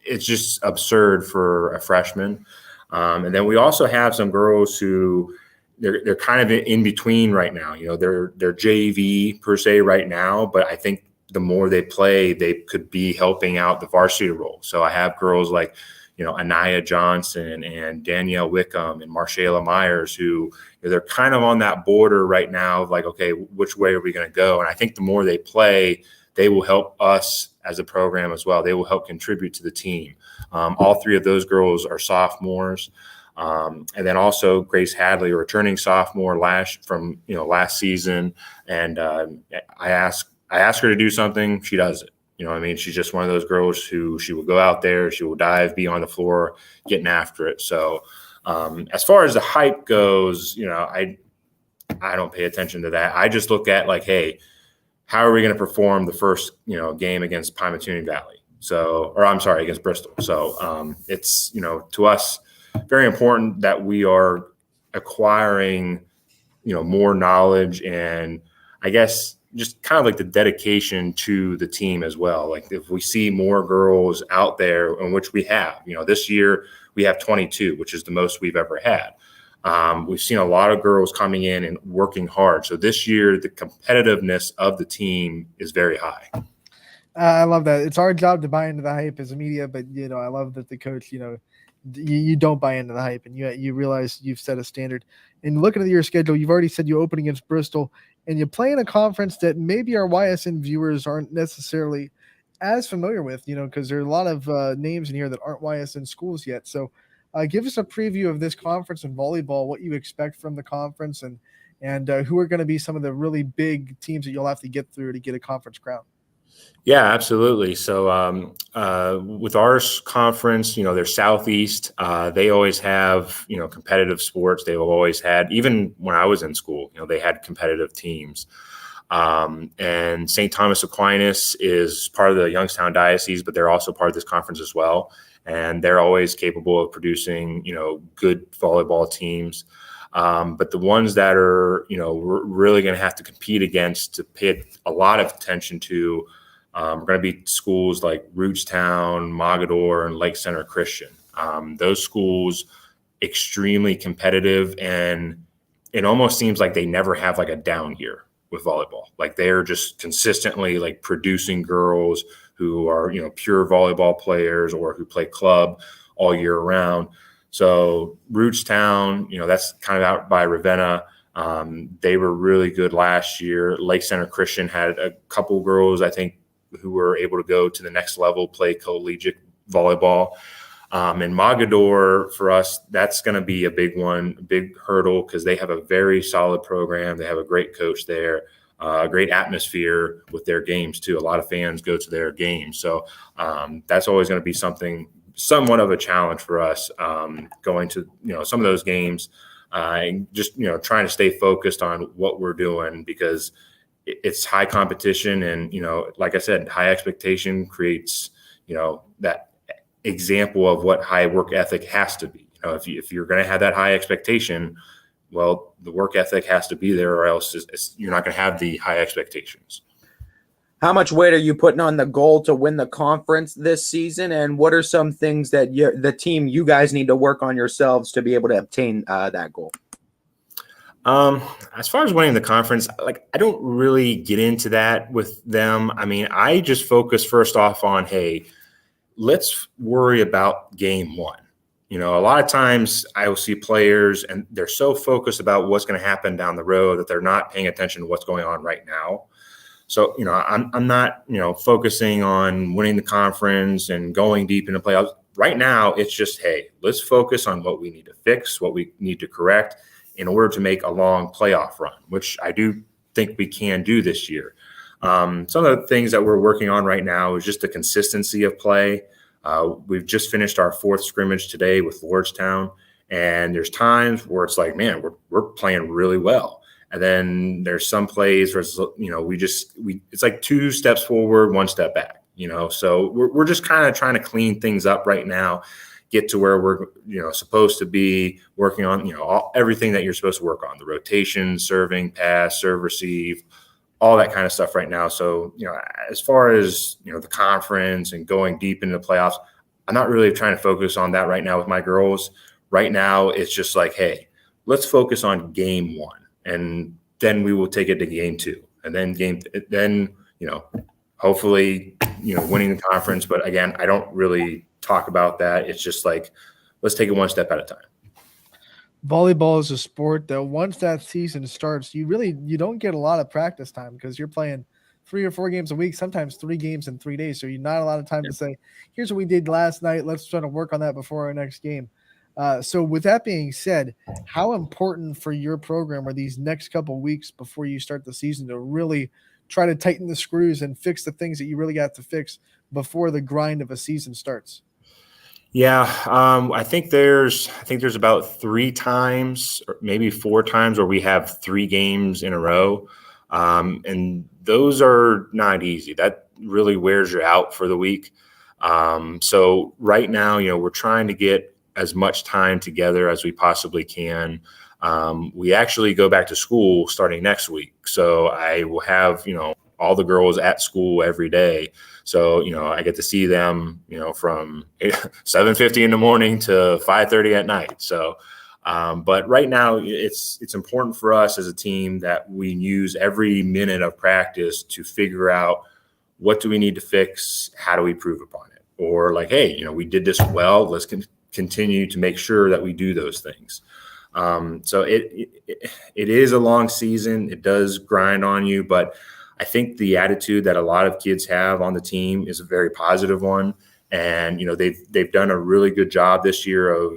it's just absurd for a freshman. And then we also have some girls who they're kind of in between right now. They're JV per se right now, but I think the more they play, they could be helping out the varsity role. So I have girls like, Anaya Johnson and Danielle Wickham and Marshayla Myers, who they're kind of on that border right now of like, okay, which way are we going to go? And I think the more they play, they will help us as a program as well. They will help contribute to the team. All three of those girls are sophomores. And then also Grace Hadley, a returning sophomore last season. And I asked her to do something. She does it. She's just one of those girls who she will go out there, she will dive, be on the floor, getting after it. So as far as the hype goes, I don't pay attention to that. I just look at like, hey, how are we going to perform the first, game against Pymatoonie Valley? Against Bristol. So it's, to us, very important that we are acquiring, more knowledge, and I guess just kind of like the dedication to the team as well. Like, if we see more girls out there, in which we have, this year we have 22, which is the most we've ever had. We've seen a lot of girls coming in and working hard. So this year, the competitiveness of the team is very high. I love that. It's our job to buy into the hype as a media, but I love that the coach, you don't buy into the hype, and you realize you've set a standard. And looking at your schedule, you've already said you open against Bristol, and you play in a conference that maybe our YSN viewers aren't necessarily as familiar with, because there are a lot of names in here that aren't YSN schools yet. So give us a preview of this conference in volleyball, what you expect from the conference, and who are going to be some of the really big teams that you'll have to get through to get a conference crown. Yeah, absolutely. So with our conference, they're Southeast. They always have, competitive sports. They've always had, even when I was in school, they had competitive teams. And St. Thomas Aquinas is part of the Youngstown Diocese, but they're also part of this conference as well. And they're always capable of producing, good volleyball teams. But the ones that are, we're really going to have to compete against, to pay a lot of attention to, are going to be schools like Rootstown, Mogador, and Lake Center Christian. Those schools, extremely competitive, and it almost seems like they never have like a down year with volleyball. Like, they're just consistently like producing girls who are, pure volleyball players or who play club all year round. So Rootstown, that's kind of out by Ravenna. They were really good last year. Lake Center Christian had a couple girls, I think, who were able to go to the next level, play collegiate volleyball. And Mogador, for us, that's going to be a big one, a big hurdle, because they have a very solid program. They have a great coach there. a great atmosphere with their games too. A lot of fans go to their games. So that's always going to be somewhat of a challenge for us going to, some of those games and just, trying to stay focused on what we're doing, because it's high competition. And, like I said, high expectation creates, that example of what high work ethic has to be. If you're going to have that high expectation, well, the work ethic has to be there, or else you're not going to have the high expectations. How much weight are you putting on the goal to win the conference this season? And what are some things that the team, you guys need to work on yourselves to be able to obtain that goal? As far as winning the conference, I don't really get into that with them. I mean, I just focus first off on, hey, let's worry about game one. A lot of times I will see players and they're so focused about what's going to happen down the road that they're not paying attention to what's going on right now. So, I'm not, focusing on winning the conference and going deep into playoffs. Right now, it's just, hey, let's focus on what we need to fix, what we need to correct in order to make a long playoff run, which I do think we can do this year. Some of the things that we're working on right now is just the consistency of play. We've just finished our fourth scrimmage today with Lordstown, and there's times where it's like, man, we're playing really well. And then there's some plays where it's, it's like 2 steps forward, 1 step back, so we're just kind of trying to clean things up right now, get to where we're, supposed to be working on, everything that you're supposed to work on, the rotation, serving, pass, serve, receive, all that kind of stuff right now. So, as far as, the conference and going deep into the playoffs, I'm not really trying to focus on that right now with my girls. Right now, it's just like, hey, let's focus on game one, and then we will take it to game two, and then hopefully, winning the conference. But again, I don't really talk about that. It's just like, let's take it 1 step at a time. Volleyball is a sport that once that season starts, you don't get a lot of practice time, because you're playing 3 or 4 games a week, sometimes 3 games in 3 days. So you're not a lot of time to say, here's what we did last night. Let's try to work on that before our next game. So with that being said, how important for your program are these next couple weeks before you start the season to really try to tighten the screws and fix the things that you really got to fix before the grind of a season starts? Yeah, I think there's about 3 times or maybe 4 times where we have 3 games in a row, and those are not easy. That really wears you out for the week. So right now, we're trying to get as much time together as we possibly can. We actually go back to school starting next week, so I will have all the girls at school every day. So, I get to see them, from 7:50 in the morning to 5:30 at night. So, but right now it's important for us as a team that we use every minute of practice to figure out what do we need to fix? How do we improve upon it? Or like, hey, we did this well. Let's continue to make sure that we do those things. So it is a long season. It does grind on you, but I think the attitude that a lot of kids have on the team is a very positive one. And, they've done a really good job this year of,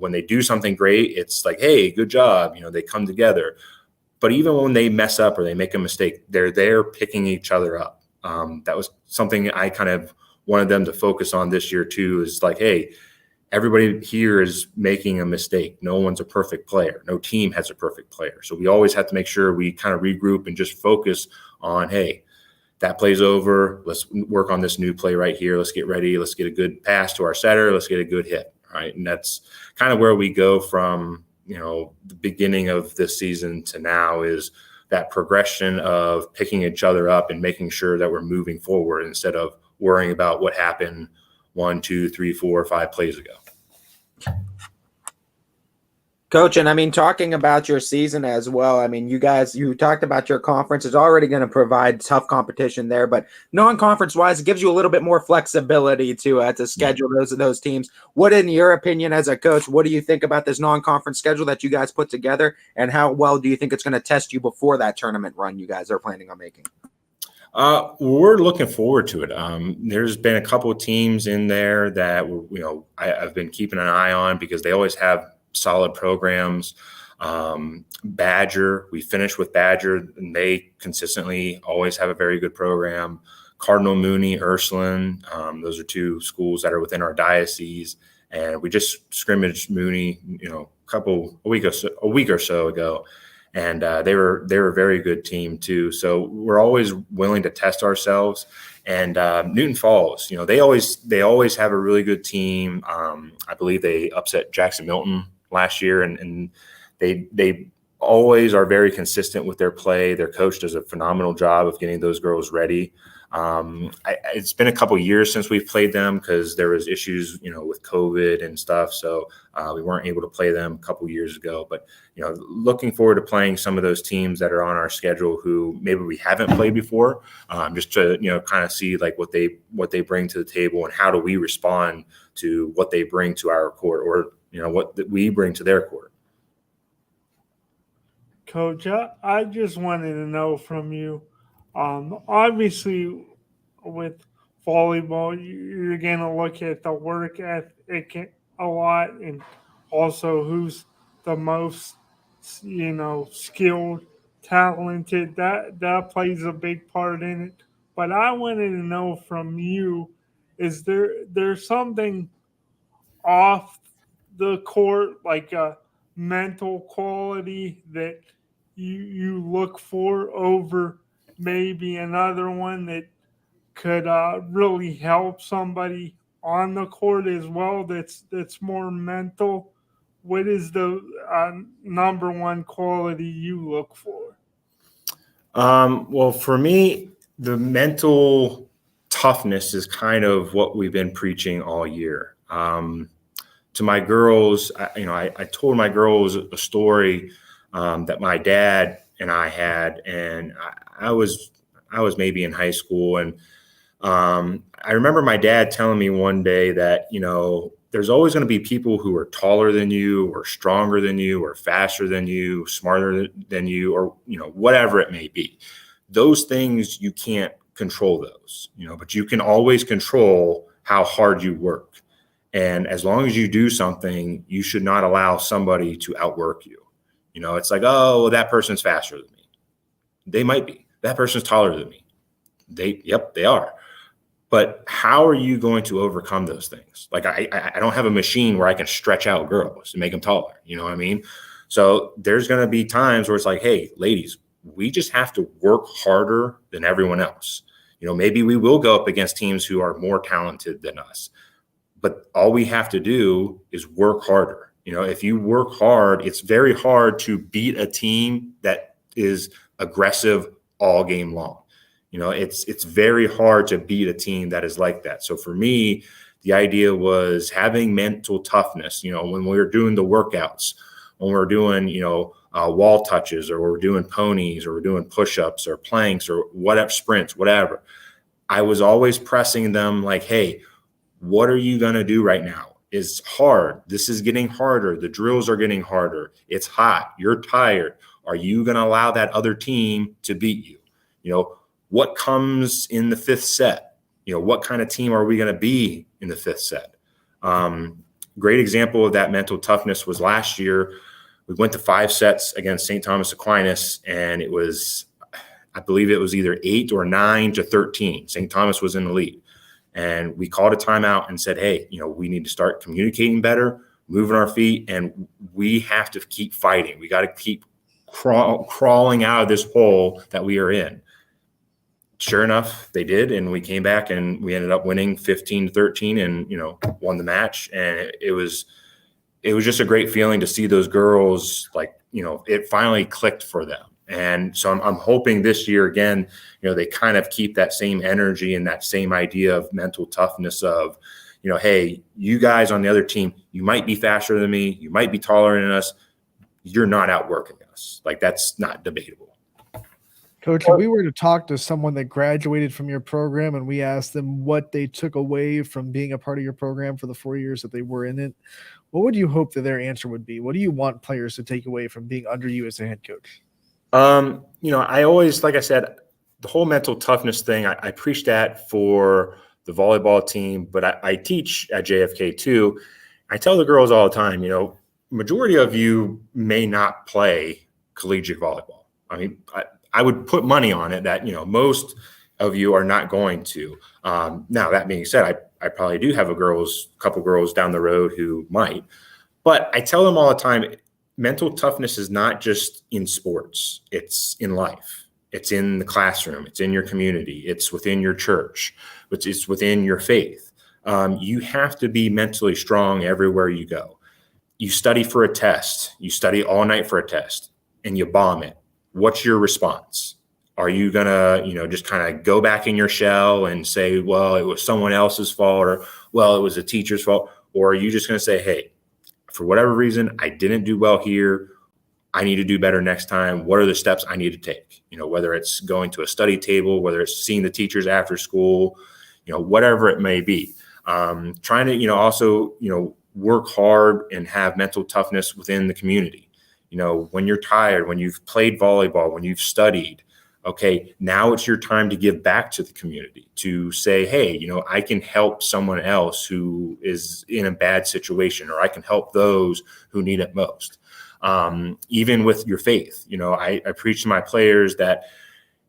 when they do something great, it's like, hey, good job. They come together. But even when they mess up or they make a mistake, they're there picking each other up. That was something I kind of wanted them to focus on this year too, is like, hey, everybody here is making a mistake. No one's a perfect player. No team has a perfect player. So we always have to make sure we kind of regroup and just focus on, hey, that play's over. Let's work on this new play right here. Let's get ready. Let's get a good pass to our setter. Let's get a good hit. All right. And that's kind of where we go from, the beginning of this season to now, is that progression of picking each other up and making sure that we're moving forward instead of worrying about what happened 1, 2, 3, 4, 5 plays ago. Coach, and talking about your season as well, you talked about your conference is already going to provide tough competition there, but non-conference wise, it gives you a little bit more flexibility to schedule those teams. What, in your opinion as a coach, what do you think about this non-conference schedule that you guys put together, and how well do you think it's going to test you before that tournament run you guys are planning on making? We're looking forward to it. There's been a couple of teams in there that I've been keeping an eye on, because they always have solid programs. Badger, we finished with Badger, and they consistently always have a very good program. Cardinal Mooney, Ursuline, those are two schools that are within our diocese. And we just scrimmaged Mooney, a week or so ago, and they were a very good team too. So we're always willing to test ourselves. And Newton Falls, they always have a really good team. I believe they upset Jackson Milton last year, and they always are very consistent with their play. Their coach does a phenomenal job of getting those girls ready. It's been a couple years since we've played them because there was issues, with COVID and stuff. So we weren't able to play them a couple years ago. But looking forward to playing some of those teams that are on our schedule who maybe we haven't played before, just to kind of see like what they bring to the table and how do we respond to what they bring to our court, or what we bring to their court. Coach, I just wanted to know from you. Obviously, with volleyball, you're going to look at the work ethic a lot, and also who's the most, skilled, talented. That plays a big part in it. But I wanted to know from you, is there's something off the court, like a mental quality that you look for over maybe another one that could really help somebody on the court as well, that's more mental? What is the number one quality you look for? Well, for me, the mental toughness is kind of what we've been preaching all year. To my girls, I told my girls a story that my dad and I had, and I was maybe in high school, and I remember my dad telling me one day that there's always going to be people who are taller than you, or stronger than you, or faster than you, smarter than you, or whatever it may be. Those things you can't control those, but you can always control how hard you work. And as long as you do something, you should not allow somebody to outwork you. It's like, oh, well, that person's faster than me. They might be. That person's taller than me. They are. But how are you going to overcome those things? Like I don't have a machine where I can stretch out girls and make them taller. You know what I mean? So there's going to be times where it's like, hey, ladies, we just have to work harder than everyone else. Maybe we will go up against teams who are more talented than us. But all we have to do is work harder. If you work hard, it's very hard to beat a team that is aggressive all game long. It's very hard to beat a team that is like that. So for me, the idea was having mental toughness, when we're doing the workouts, when we're doing, wall touches, or we're doing ponies, or we're doing push-ups or planks or whatever, sprints, whatever. I was always pressing them like, hey, what are you going to do right now? It's hard. This is getting harder. The drills are getting harder. It's hot. You're tired. Are you going to allow that other team to beat you? What comes in the fifth set? What kind of team are we going to be in the fifth set? Great example of that mental toughness was last year. We went to 5 sets against St. Thomas Aquinas, and it was, I believe it was either 8 or 9-13. St. Thomas was in the lead. And we called a timeout and said, hey, we need to start communicating better, moving our feet, and we have to keep fighting. We got to keep crawling out of this hole that we are in. Sure enough, they did, and we came back and we ended up winning 15-13 and, won the match. And it was just a great feeling to see those girls, like, it finally clicked for them. And so I'm hoping this year, again, they kind of keep that same energy and that same idea of mental toughness of, hey, you guys on the other team, you might be faster than me. You might be taller than us. You're not outworking us. Like, that's not debatable. Coach, if we were to talk to someone that graduated from your program and we asked them what they took away from being a part of your program for the 4 years that they were in it, what would you hope that their answer would be? What do you want players to take away from being under you as a head coach? I always, like I said, the whole mental toughness thing, I preach that for the volleyball team, but I teach at JFK too. I tell the girls all the time, majority of you may not play collegiate volleyball. I mean, I would put money on it that, most of you are not going to. Now, that being said, I probably do have a couple girls down the road who might, but I tell them all the time, mental toughness is not just in sports. It's in life. It's in the classroom. It's in your community. It's within your church. It's within your faith. You have to be mentally strong everywhere you go. You study for a test. You study all night for a test and you bomb it. What's your response? Are you going to, just kind of go back in your shell and say, well, it was someone else's fault, or, well, it was a teacher's fault? Or are you just going to say, hey, for whatever reason, I didn't do well here. I need to do better next time. What are the steps I need to take? Whether it's going to a study table, whether it's seeing the teachers after school, whatever it may be. Trying to, also, work hard and have mental toughness within the community. When you're tired, when you've played volleyball, when you've studied, okay, now it's your time to give back to the community, to say, hey, I can help someone else who is in a bad situation, or I can help those who need it most. Even with your faith, I preach to my players that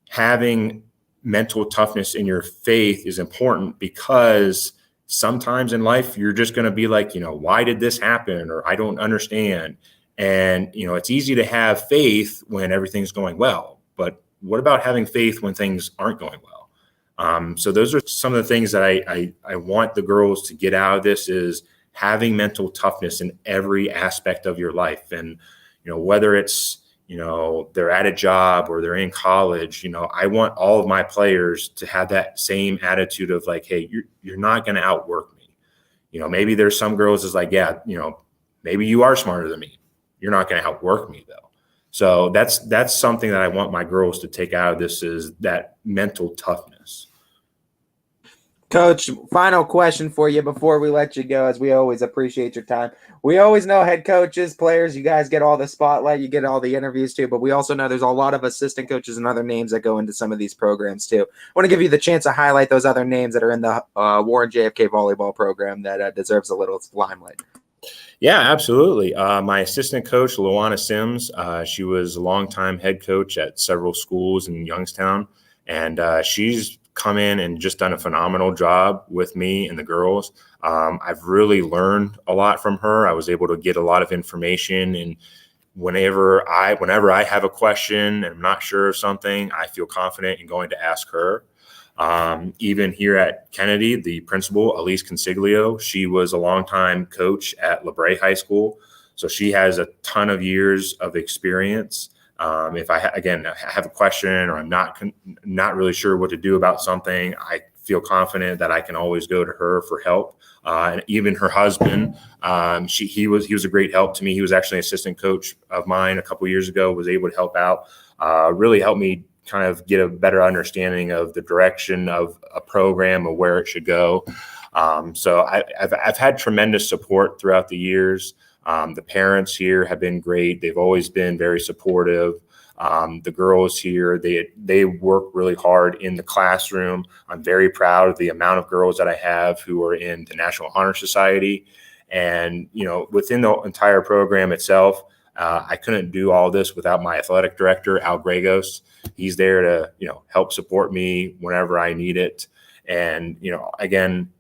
having mental toughness in your faith is important, because sometimes in life, you're just going to be like, why did this happen? Or I don't understand. And, it's easy to have faith when everything's going well, but what about having faith when things aren't going well? So those are some of the things that I want the girls to get out of this, is having mental toughness in every aspect of your life. And, whether it's, they're at a job or they're in college, I want all of my players to have that same attitude of like, hey, you're not going to outwork me. Maybe there's some girls is like, yeah, maybe you are smarter than me. You're not going to outwork me though. So that's something that I want my girls to take out of this, is that mental toughness. Coach, final question for you before we let you go, as we always appreciate your time. We always know head coaches, players, you guys get all the spotlight, you get all the interviews too, but we also know there's a lot of assistant coaches and other names that go into some of these programs too. I want to give you the chance to highlight those other names that are in the Warren JFK volleyball program that deserves a little limelight. Yeah, absolutely. My assistant coach, Luana Sims, she was a longtime head coach at several schools in Youngstown, and she's come in and just done a phenomenal job with me and the girls. I've really learned a lot from her. I was able to get a lot of information, and whenever I have a question and I'm not sure of something, I feel confident in going to ask her. Even here at Kennedy, the principal, Elise Consiglio, she was a longtime coach at LeBray High School. So she has a ton of years of experience. If I have a question, or I'm not really sure what to do about something, I feel confident that I can always go to her for help. And even her husband, he was a great help to me. He was actually an assistant coach of mine a couple of years ago, was able to help out, really help me kind of get a better understanding of the direction of a program, or where it should go. So I've had tremendous support throughout the years. The parents here have been great. They've always been very supportive. The girls here, they work really hard in the classroom. I'm very proud of the amount of girls that I have who are in the National Honor Society. And, within the entire program itself, I couldn't do all this without my athletic director, Al Gregos. He's there to, help support me whenever I need it. And, again,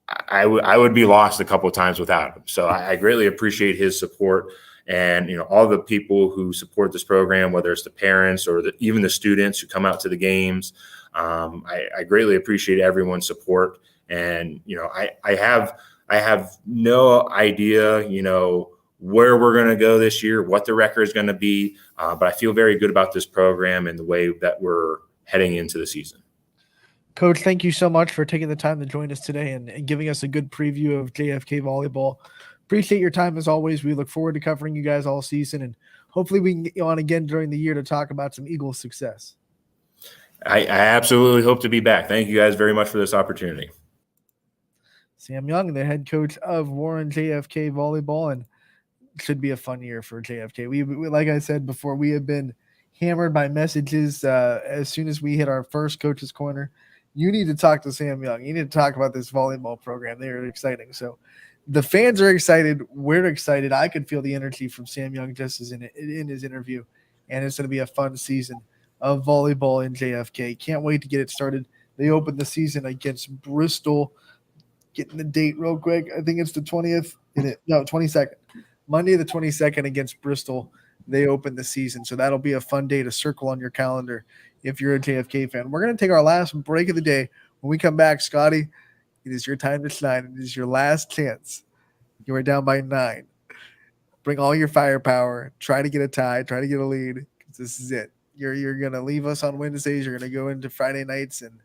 I would be lost a couple of times without him. So I greatly appreciate his support, and, all the people who support this program, whether it's the parents or even the students who come out to the games. I greatly appreciate everyone's support. And, I have no idea, where we're going to go this year, what the record is going to be. But I feel very good about this program and the way that we're heading into the season. Coach, thank you so much for taking the time to join us today and giving us a good preview of JFK volleyball. Appreciate your time as always. We look forward to covering you guys all season, and hopefully we can get you on again during the year to talk about some Eagles success. I absolutely hope to be back. Thank you guys very much for this opportunity. Sam Young, the head coach of Warren JFK volleyball, and should be a fun year for JFK. We like I said before, we have been hammered by messages as soon as we hit our first coach's corner. You need to talk to Sam Young. You need to talk about this volleyball program. They are exciting. So the fans are excited. We're excited. I could feel the energy from Sam Young just as in his interview, and it's going to be a fun season of volleyball in JFK. Can't wait to get it started. They opened the season against Bristol. Getting the date real quick. I think it's the 20th. 22nd. Monday the 22nd against Bristol. They open the season. So that'll be a fun day to circle on your calendar if you're a JFK fan. We're going to take our last break of the day. When we come back, Scotty, it is your time to shine. It is your last chance. You are down by 9. Bring all your firepower. Try to get a tie. Try to get a lead. This is it. You're going to leave us on Wednesdays. You're going to go into Friday nights, and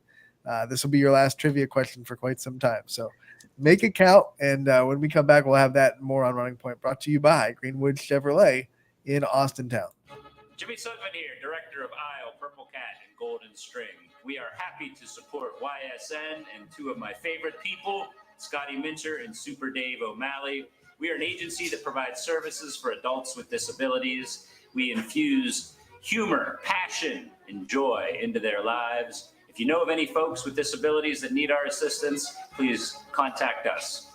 this will be your last trivia question for quite some time. So make it count. And when we come back, we'll have that more on Running Point, brought to you by Greenwood Chevrolet in Austintown. Jimmy Sutton here, director of Isle, Purple Cat, and Golden String. We are happy to support YSN and two of my favorite people, Scotty Mincher and Super Dave O'Malley. We are an agency that provides services for adults with disabilities. We infuse humor, passion, and joy into their lives. If you know of any folks with disabilities that need our assistance, please contact us.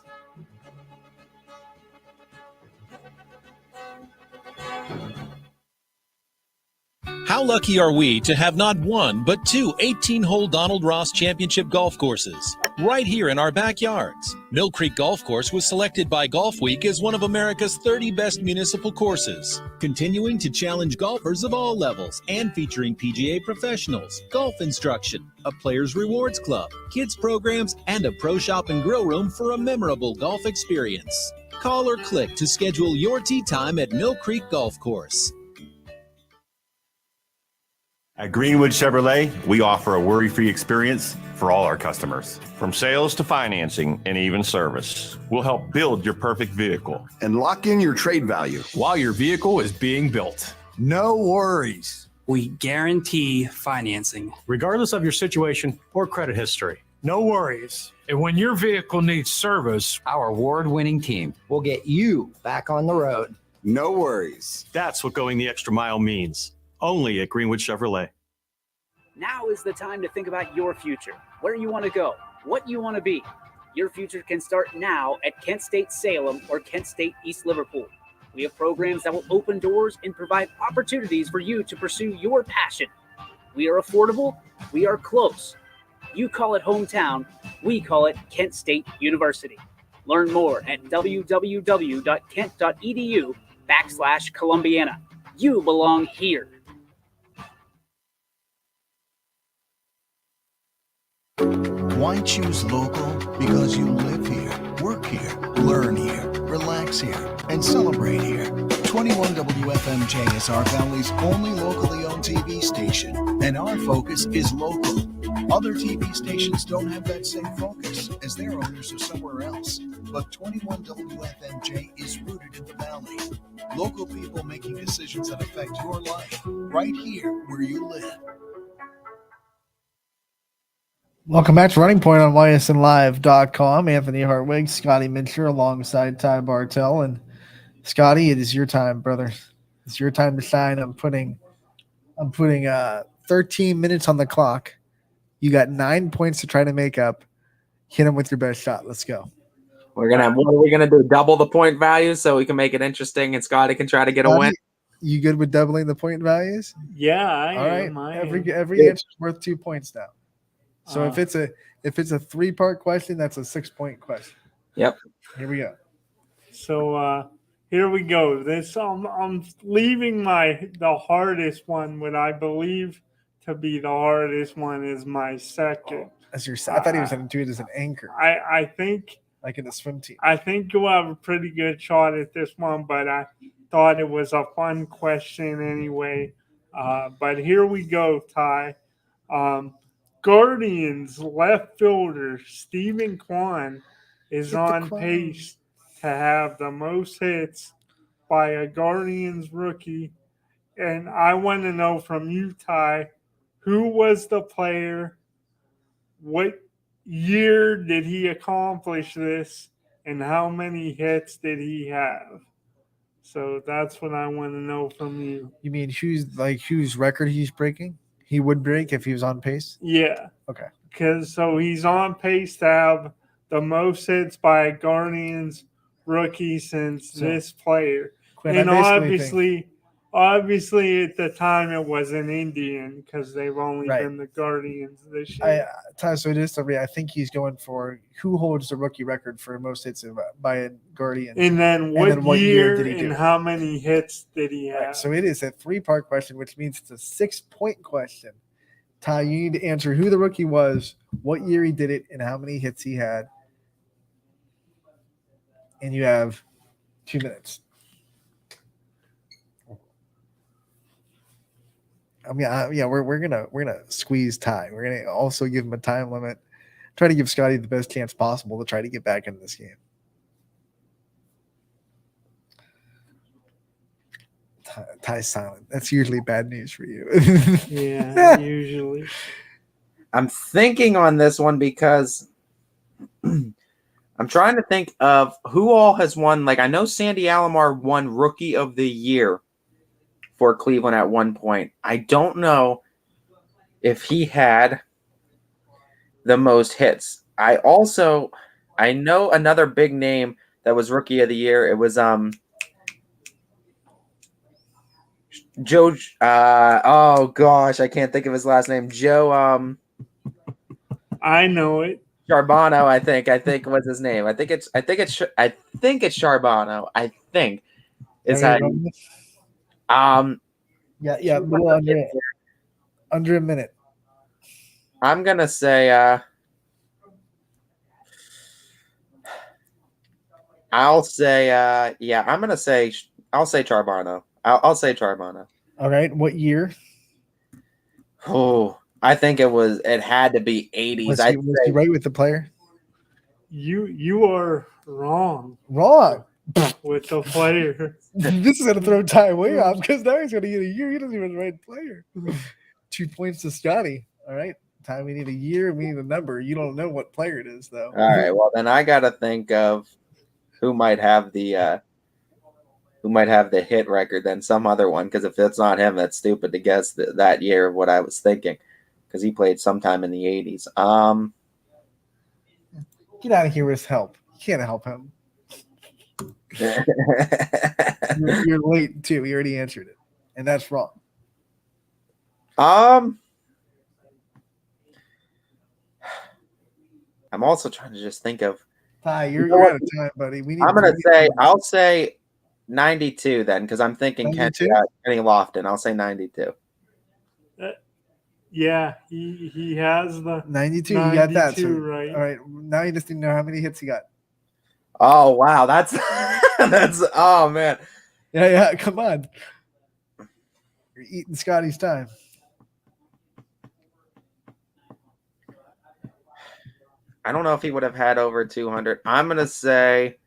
How lucky are we to have not one, but 2 18-hole Donald Ross Championship golf courses right here in our backyards. Mill Creek Golf Course was selected by Golf Week as one of America's 30 best municipal courses, continuing to challenge golfers of all levels and featuring PGA professionals, golf instruction, a players rewards club, kids programs, and a pro shop and grill room for a memorable golf experience. Call or click to schedule your tee time at Mill Creek Golf Course. At Greenwood Chevrolet, we offer a worry-free experience for all our customers. From sales to financing and even service, we'll help build your perfect vehicle and lock in your trade value while your vehicle is being built. No worries. We guarantee financing, regardless of your situation or credit history. No worries. And when your vehicle needs service, our award-winning team will get you back on the road. No worries. That's what going the extra mile means. Only at Greenwood Chevrolet. Now is the time to think about your future, where you want to go, what you want to be. Your future can start now at Kent State Salem or Kent State East Liverpool. We have programs that will open doors and provide opportunities for you to pursue your passion. We are affordable. We are close. You call it hometown. We call it Kent State University. Learn more at www.kent.edu/Columbiana. You belong here. Why choose local? Because you live here, work here, learn here, relax here, and celebrate here. 21 WFMJ is our valley's only locally owned TV station, and our focus is local. Other TV stations don't have that same focus, as their owners are somewhere else. But 21 WFMJ is rooted in the valley. Local people making decisions that affect your life, right here where you live. Welcome back to Running Point on ysnlive.com. Anthony Hartwig, Scotty Mincher alongside Ty Bartell. And Scotty, it is your time, brother. It's your time to shine. I'm putting 13 minutes on the clock. You got 9 points to try to make up. Hit him with your best shot. Let's go. What are we gonna do? Double the point value so we can make it interesting and Scotty can try to get a win. You good with doubling the point values? Yeah, All right. Every answer is worth 2 points now. So if it's a 3-part question, that's a 6-point question. Yep. Here we go. So here we go. I'm leaving the hardest one. What I believe to be the hardest one is my second. I thought he was going to do it as an anchor. I think like in a swim team. I think you'll have a pretty good shot at this one, but I thought it was a fun question anyway. But here we go, Ty. Guardians left fielder Stephen Kwan is on pace to have the most hits by a Guardians rookie. And I want to know from you, Ty, who was the player? What year did he accomplish this? And how many hits did he have? So that's what I want to know from you. You mean whose record he's breaking? He would break if he was on pace? Yeah. Okay. Because he's on pace to have the most hits by a Guardians rookie since So, this player. Quinn, And I basically think- obviously at the time it was an Indian because they've only Right. been the Guardians this year. So just to read, I think he's going for who holds the rookie record for most hits by a Guardian. And then what year did he do? And how many hits did he have? Right, so it is a 3-part question, which means it's a 6-point question. Ty, you need to answer who the rookie was, what year he did it, and how many hits he had. And you have 2 minutes. We're gonna squeeze Ty. We're gonna also give him a time limit. Try to give Scotty the best chance possible to try to get back into this game. Ty's silent. That's usually bad news for you. Yeah, usually. I'm thinking on this one because I'm trying to think of who all has won. Like, I know Sandy Alomar won Rookie of the Year for Cleveland at one point. I don't know if he had the most hits. I know another big name that was Rookie of the Year. It was Joe. Oh gosh, I can't think of his last name. Joe. I know it. Charbonneau, I think was his name. I think it's Charbonneau. I think is how. Yeah, under a minute. I'm gonna say I'll say Charbonneau. I'll say Charbonneau. All right, what year? Oh, I think it had to be 80s. Was he right with the player? You are wrong. Wrong. With the player. This is going to throw Ty way off because now he's going to get a year. He doesn't even the right player. 2 points to Scotty. All right. Ty, we need a year. We need a number. You don't know what player it is, though. All right. Well, then I got to think of who might have the hit record than some other one. Because if it's not him, that's stupid to guess that year of what I was thinking. Because he played sometime in the 80s. Get out of here with help. You can't help him. You're late too. We already answered it, and that's wrong. I'm also trying to just think of. Ty, you're out of time, buddy. I'll say 92 then, because I'm thinking Kenny Lofton. I'll say 92. Yeah, he has the 92. You got that, so, right? All right. Now you just need to know how many hits he got. Oh wow, that's oh man. Yeah, come on. You're eating Scotty's time. I don't know if he would have had over 200. I'm gonna say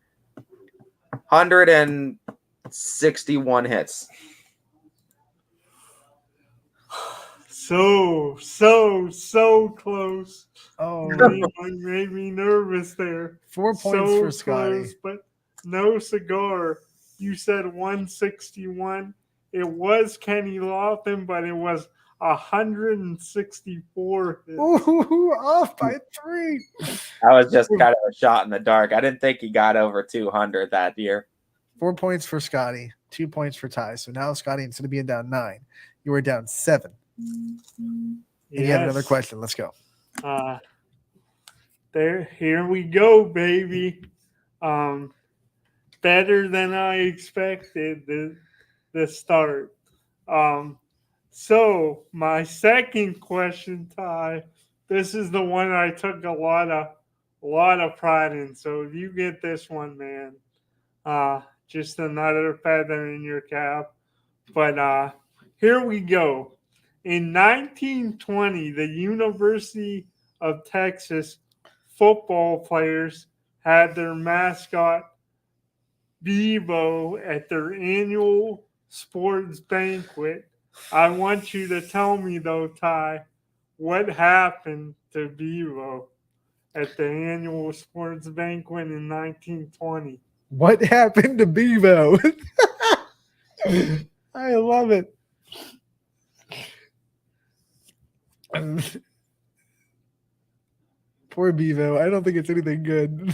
161 hits. So close. Oh, made me nervous there. 4 points for Scotty. Close, but no cigar. You said 161. It was Kenny Lofton, but it was 164. Ooh, off by 3. That was just kind of a shot in the dark. I didn't think he got over 200 that year. 4 points for Scotty, 2 points for Ty. So now Scotty, instead of being down 9, you were down 7. And you have another question. Let's go. Here we go, baby. Better than I expected the start. So my second question, Ty, this is the one I took a lot of pride in. So if you get this one, man, just another feather in your cap. But here we go. In 1920, the University of Texas football players had their mascot Bevo at their annual sports banquet. I want you to tell me, though, Ty, what happened to Bevo at the annual sports banquet in 1920? What happened to Bevo? I love it. Poor Bevo. I don't think it's anything good.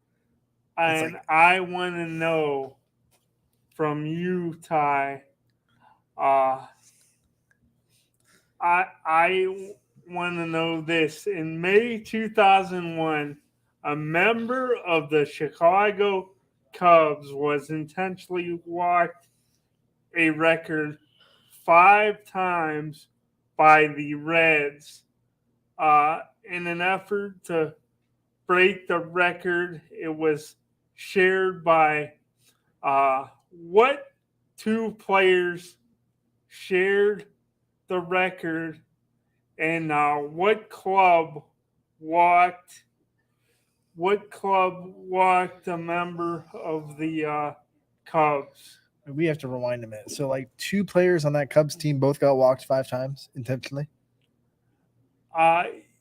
And I want to know from you, Ty. I want to know this. In May 2001, a member of the Chicago Cubs was intentionally walked a record 5 times by the Reds. In an effort to break the record, it was shared by what 2 players shared the record, and what club walked a member of the Cubs? We have to rewind a minute. So, like, 2 players on that Cubs team both got walked 5 times intentionally?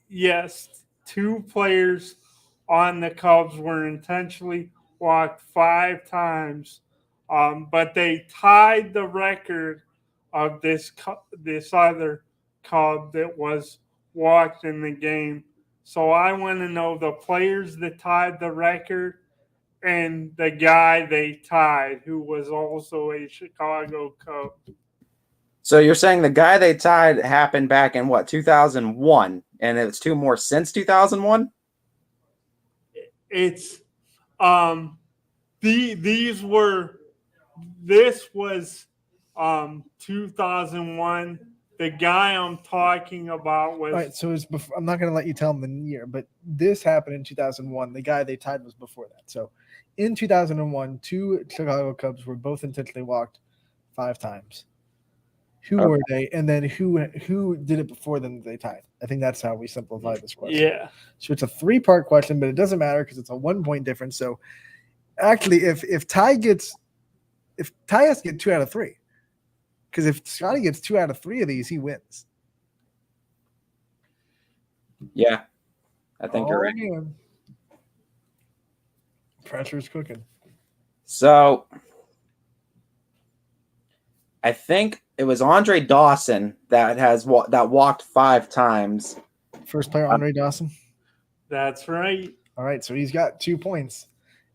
Yes, 2 players on the Cubs were intentionally walked 5 times, but they tied the record of this other Cub that was walked in the game. So I want to know the players that tied the record and the guy they tied, who was also a Chicago Cub. So you're saying the guy they tied happened back in what, 2001, and it's 2 more since 2001? It's this was 2001. The guy I'm talking about was. All right, so it's before, I'm not going to let you tell them the year, but this happened in 2001. The guy they tied was before that. So in 2001, 2 Chicago Cubs were both intentionally walked 5 times. Who were they? And then who did it before them that they tied? I think that's how we simplify this question. Yeah. So it's a 3-part question, but it doesn't matter because it's a 1-point difference. So actually, if Ty has to get 2 out of 3. Because if Scotty gets 2 out of 3 of these, he wins. Yeah, I think you're right. Man. Pressure's cooking. So I think it was Andre Dawson that walked 5 times. First player, Andre Dawson. That's right. All right, so he's got 2 points.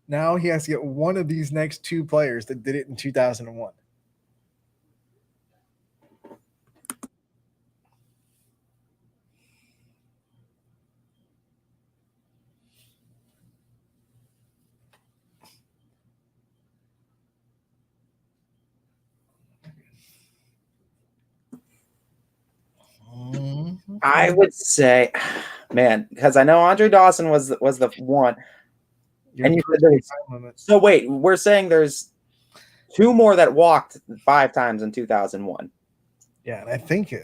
Now he has to get one of these next 2 players that did it in 2001. I would say, man, because I know Andre Dawson was the one. And you said so wait, we're saying there's 2 more that walked 5 times in 2001. Yeah, and I think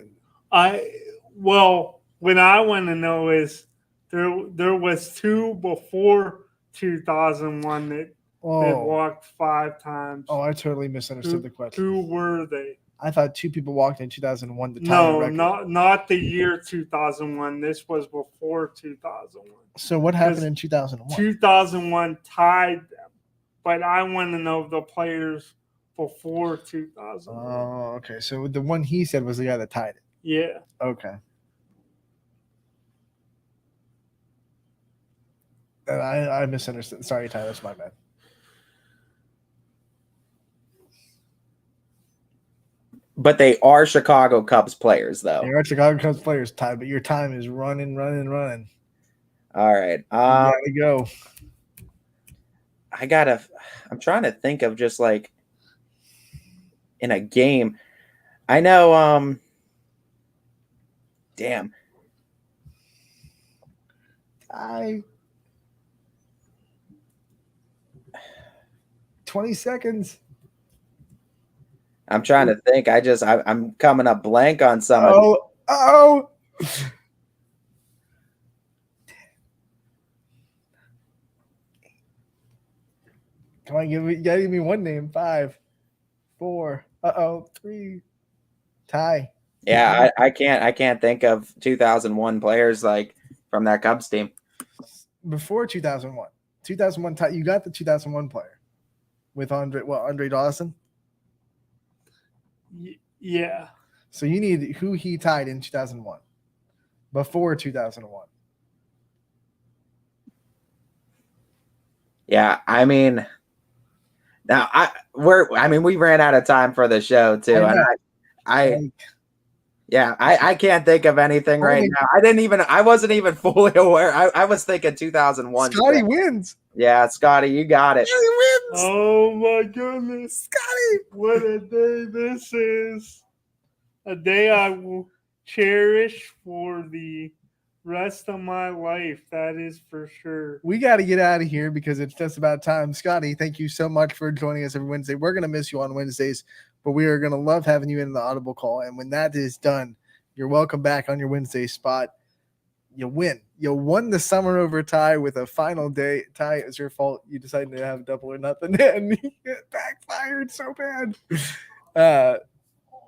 what I want to know is there was 2 before 2001 that walked 5 times. Oh, I totally misunderstood the question. Who were they? I thought 2 people walked in 2001 to tie the record. not the year 2001. This was before 2001. So what happened in 2001? 2001 tied them, but I want to know the players before 2001. Oh, okay. So the one he said was the guy that tied it. Yeah. Okay. I misunderstood. Sorry, Ty. That's my bad. But they are Chicago Cubs players, though. They are Chicago Cubs players, Ty, but your time is running. All right. You gotta go. I'm trying to think of just like in a game. I know, damn. 20 seconds. I'm trying to think. I'm coming up blank on some. Oh. Come on, you gotta give me one name. 5, 4. 3. Tie. Yeah, I can't think of 2001 players like from that Cubs team. Before 2001. 2001 tie. You got the 2001 player with Andre Dawson? Yeah. So you need who he tied in 2001. Before 2001. Yeah, I mean, now we ran out of time for the show too, I can't think of anything right now. I wasn't even fully aware. I was thinking 2001. Scotty wins. Yeah, Scotty, you got it. Scotty wins. Oh my goodness. Scotty. What a day this is. A day I will cherish for the rest of my life. That is for sure. We got to get out of here because it's just about time. Scotty, thank you so much for joining us every Wednesday. We're going to miss you on Wednesdays, but we are going to love having you in the Audible call. And when that is done, you're welcome back on your Wednesday spot. You win. You won the summer over tie with a final day. Ty, it's your fault. You decided to have double or nothing, and it backfired so bad.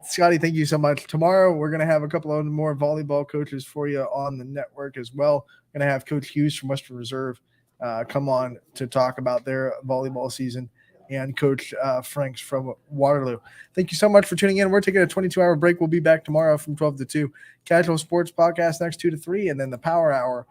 Scotty, thank you so much. Tomorrow, we're going to have a couple of more volleyball coaches for you on the network as well. We're going to have Coach Hughes from Western Reserve come on to talk about their volleyball season, and Coach Franks from Waterloo. Thank you so much for tuning in. We're taking a 22-hour break. We'll be back tomorrow from 12 to 2. Casual Sports Podcast next 2 to 3, and then the Power Hour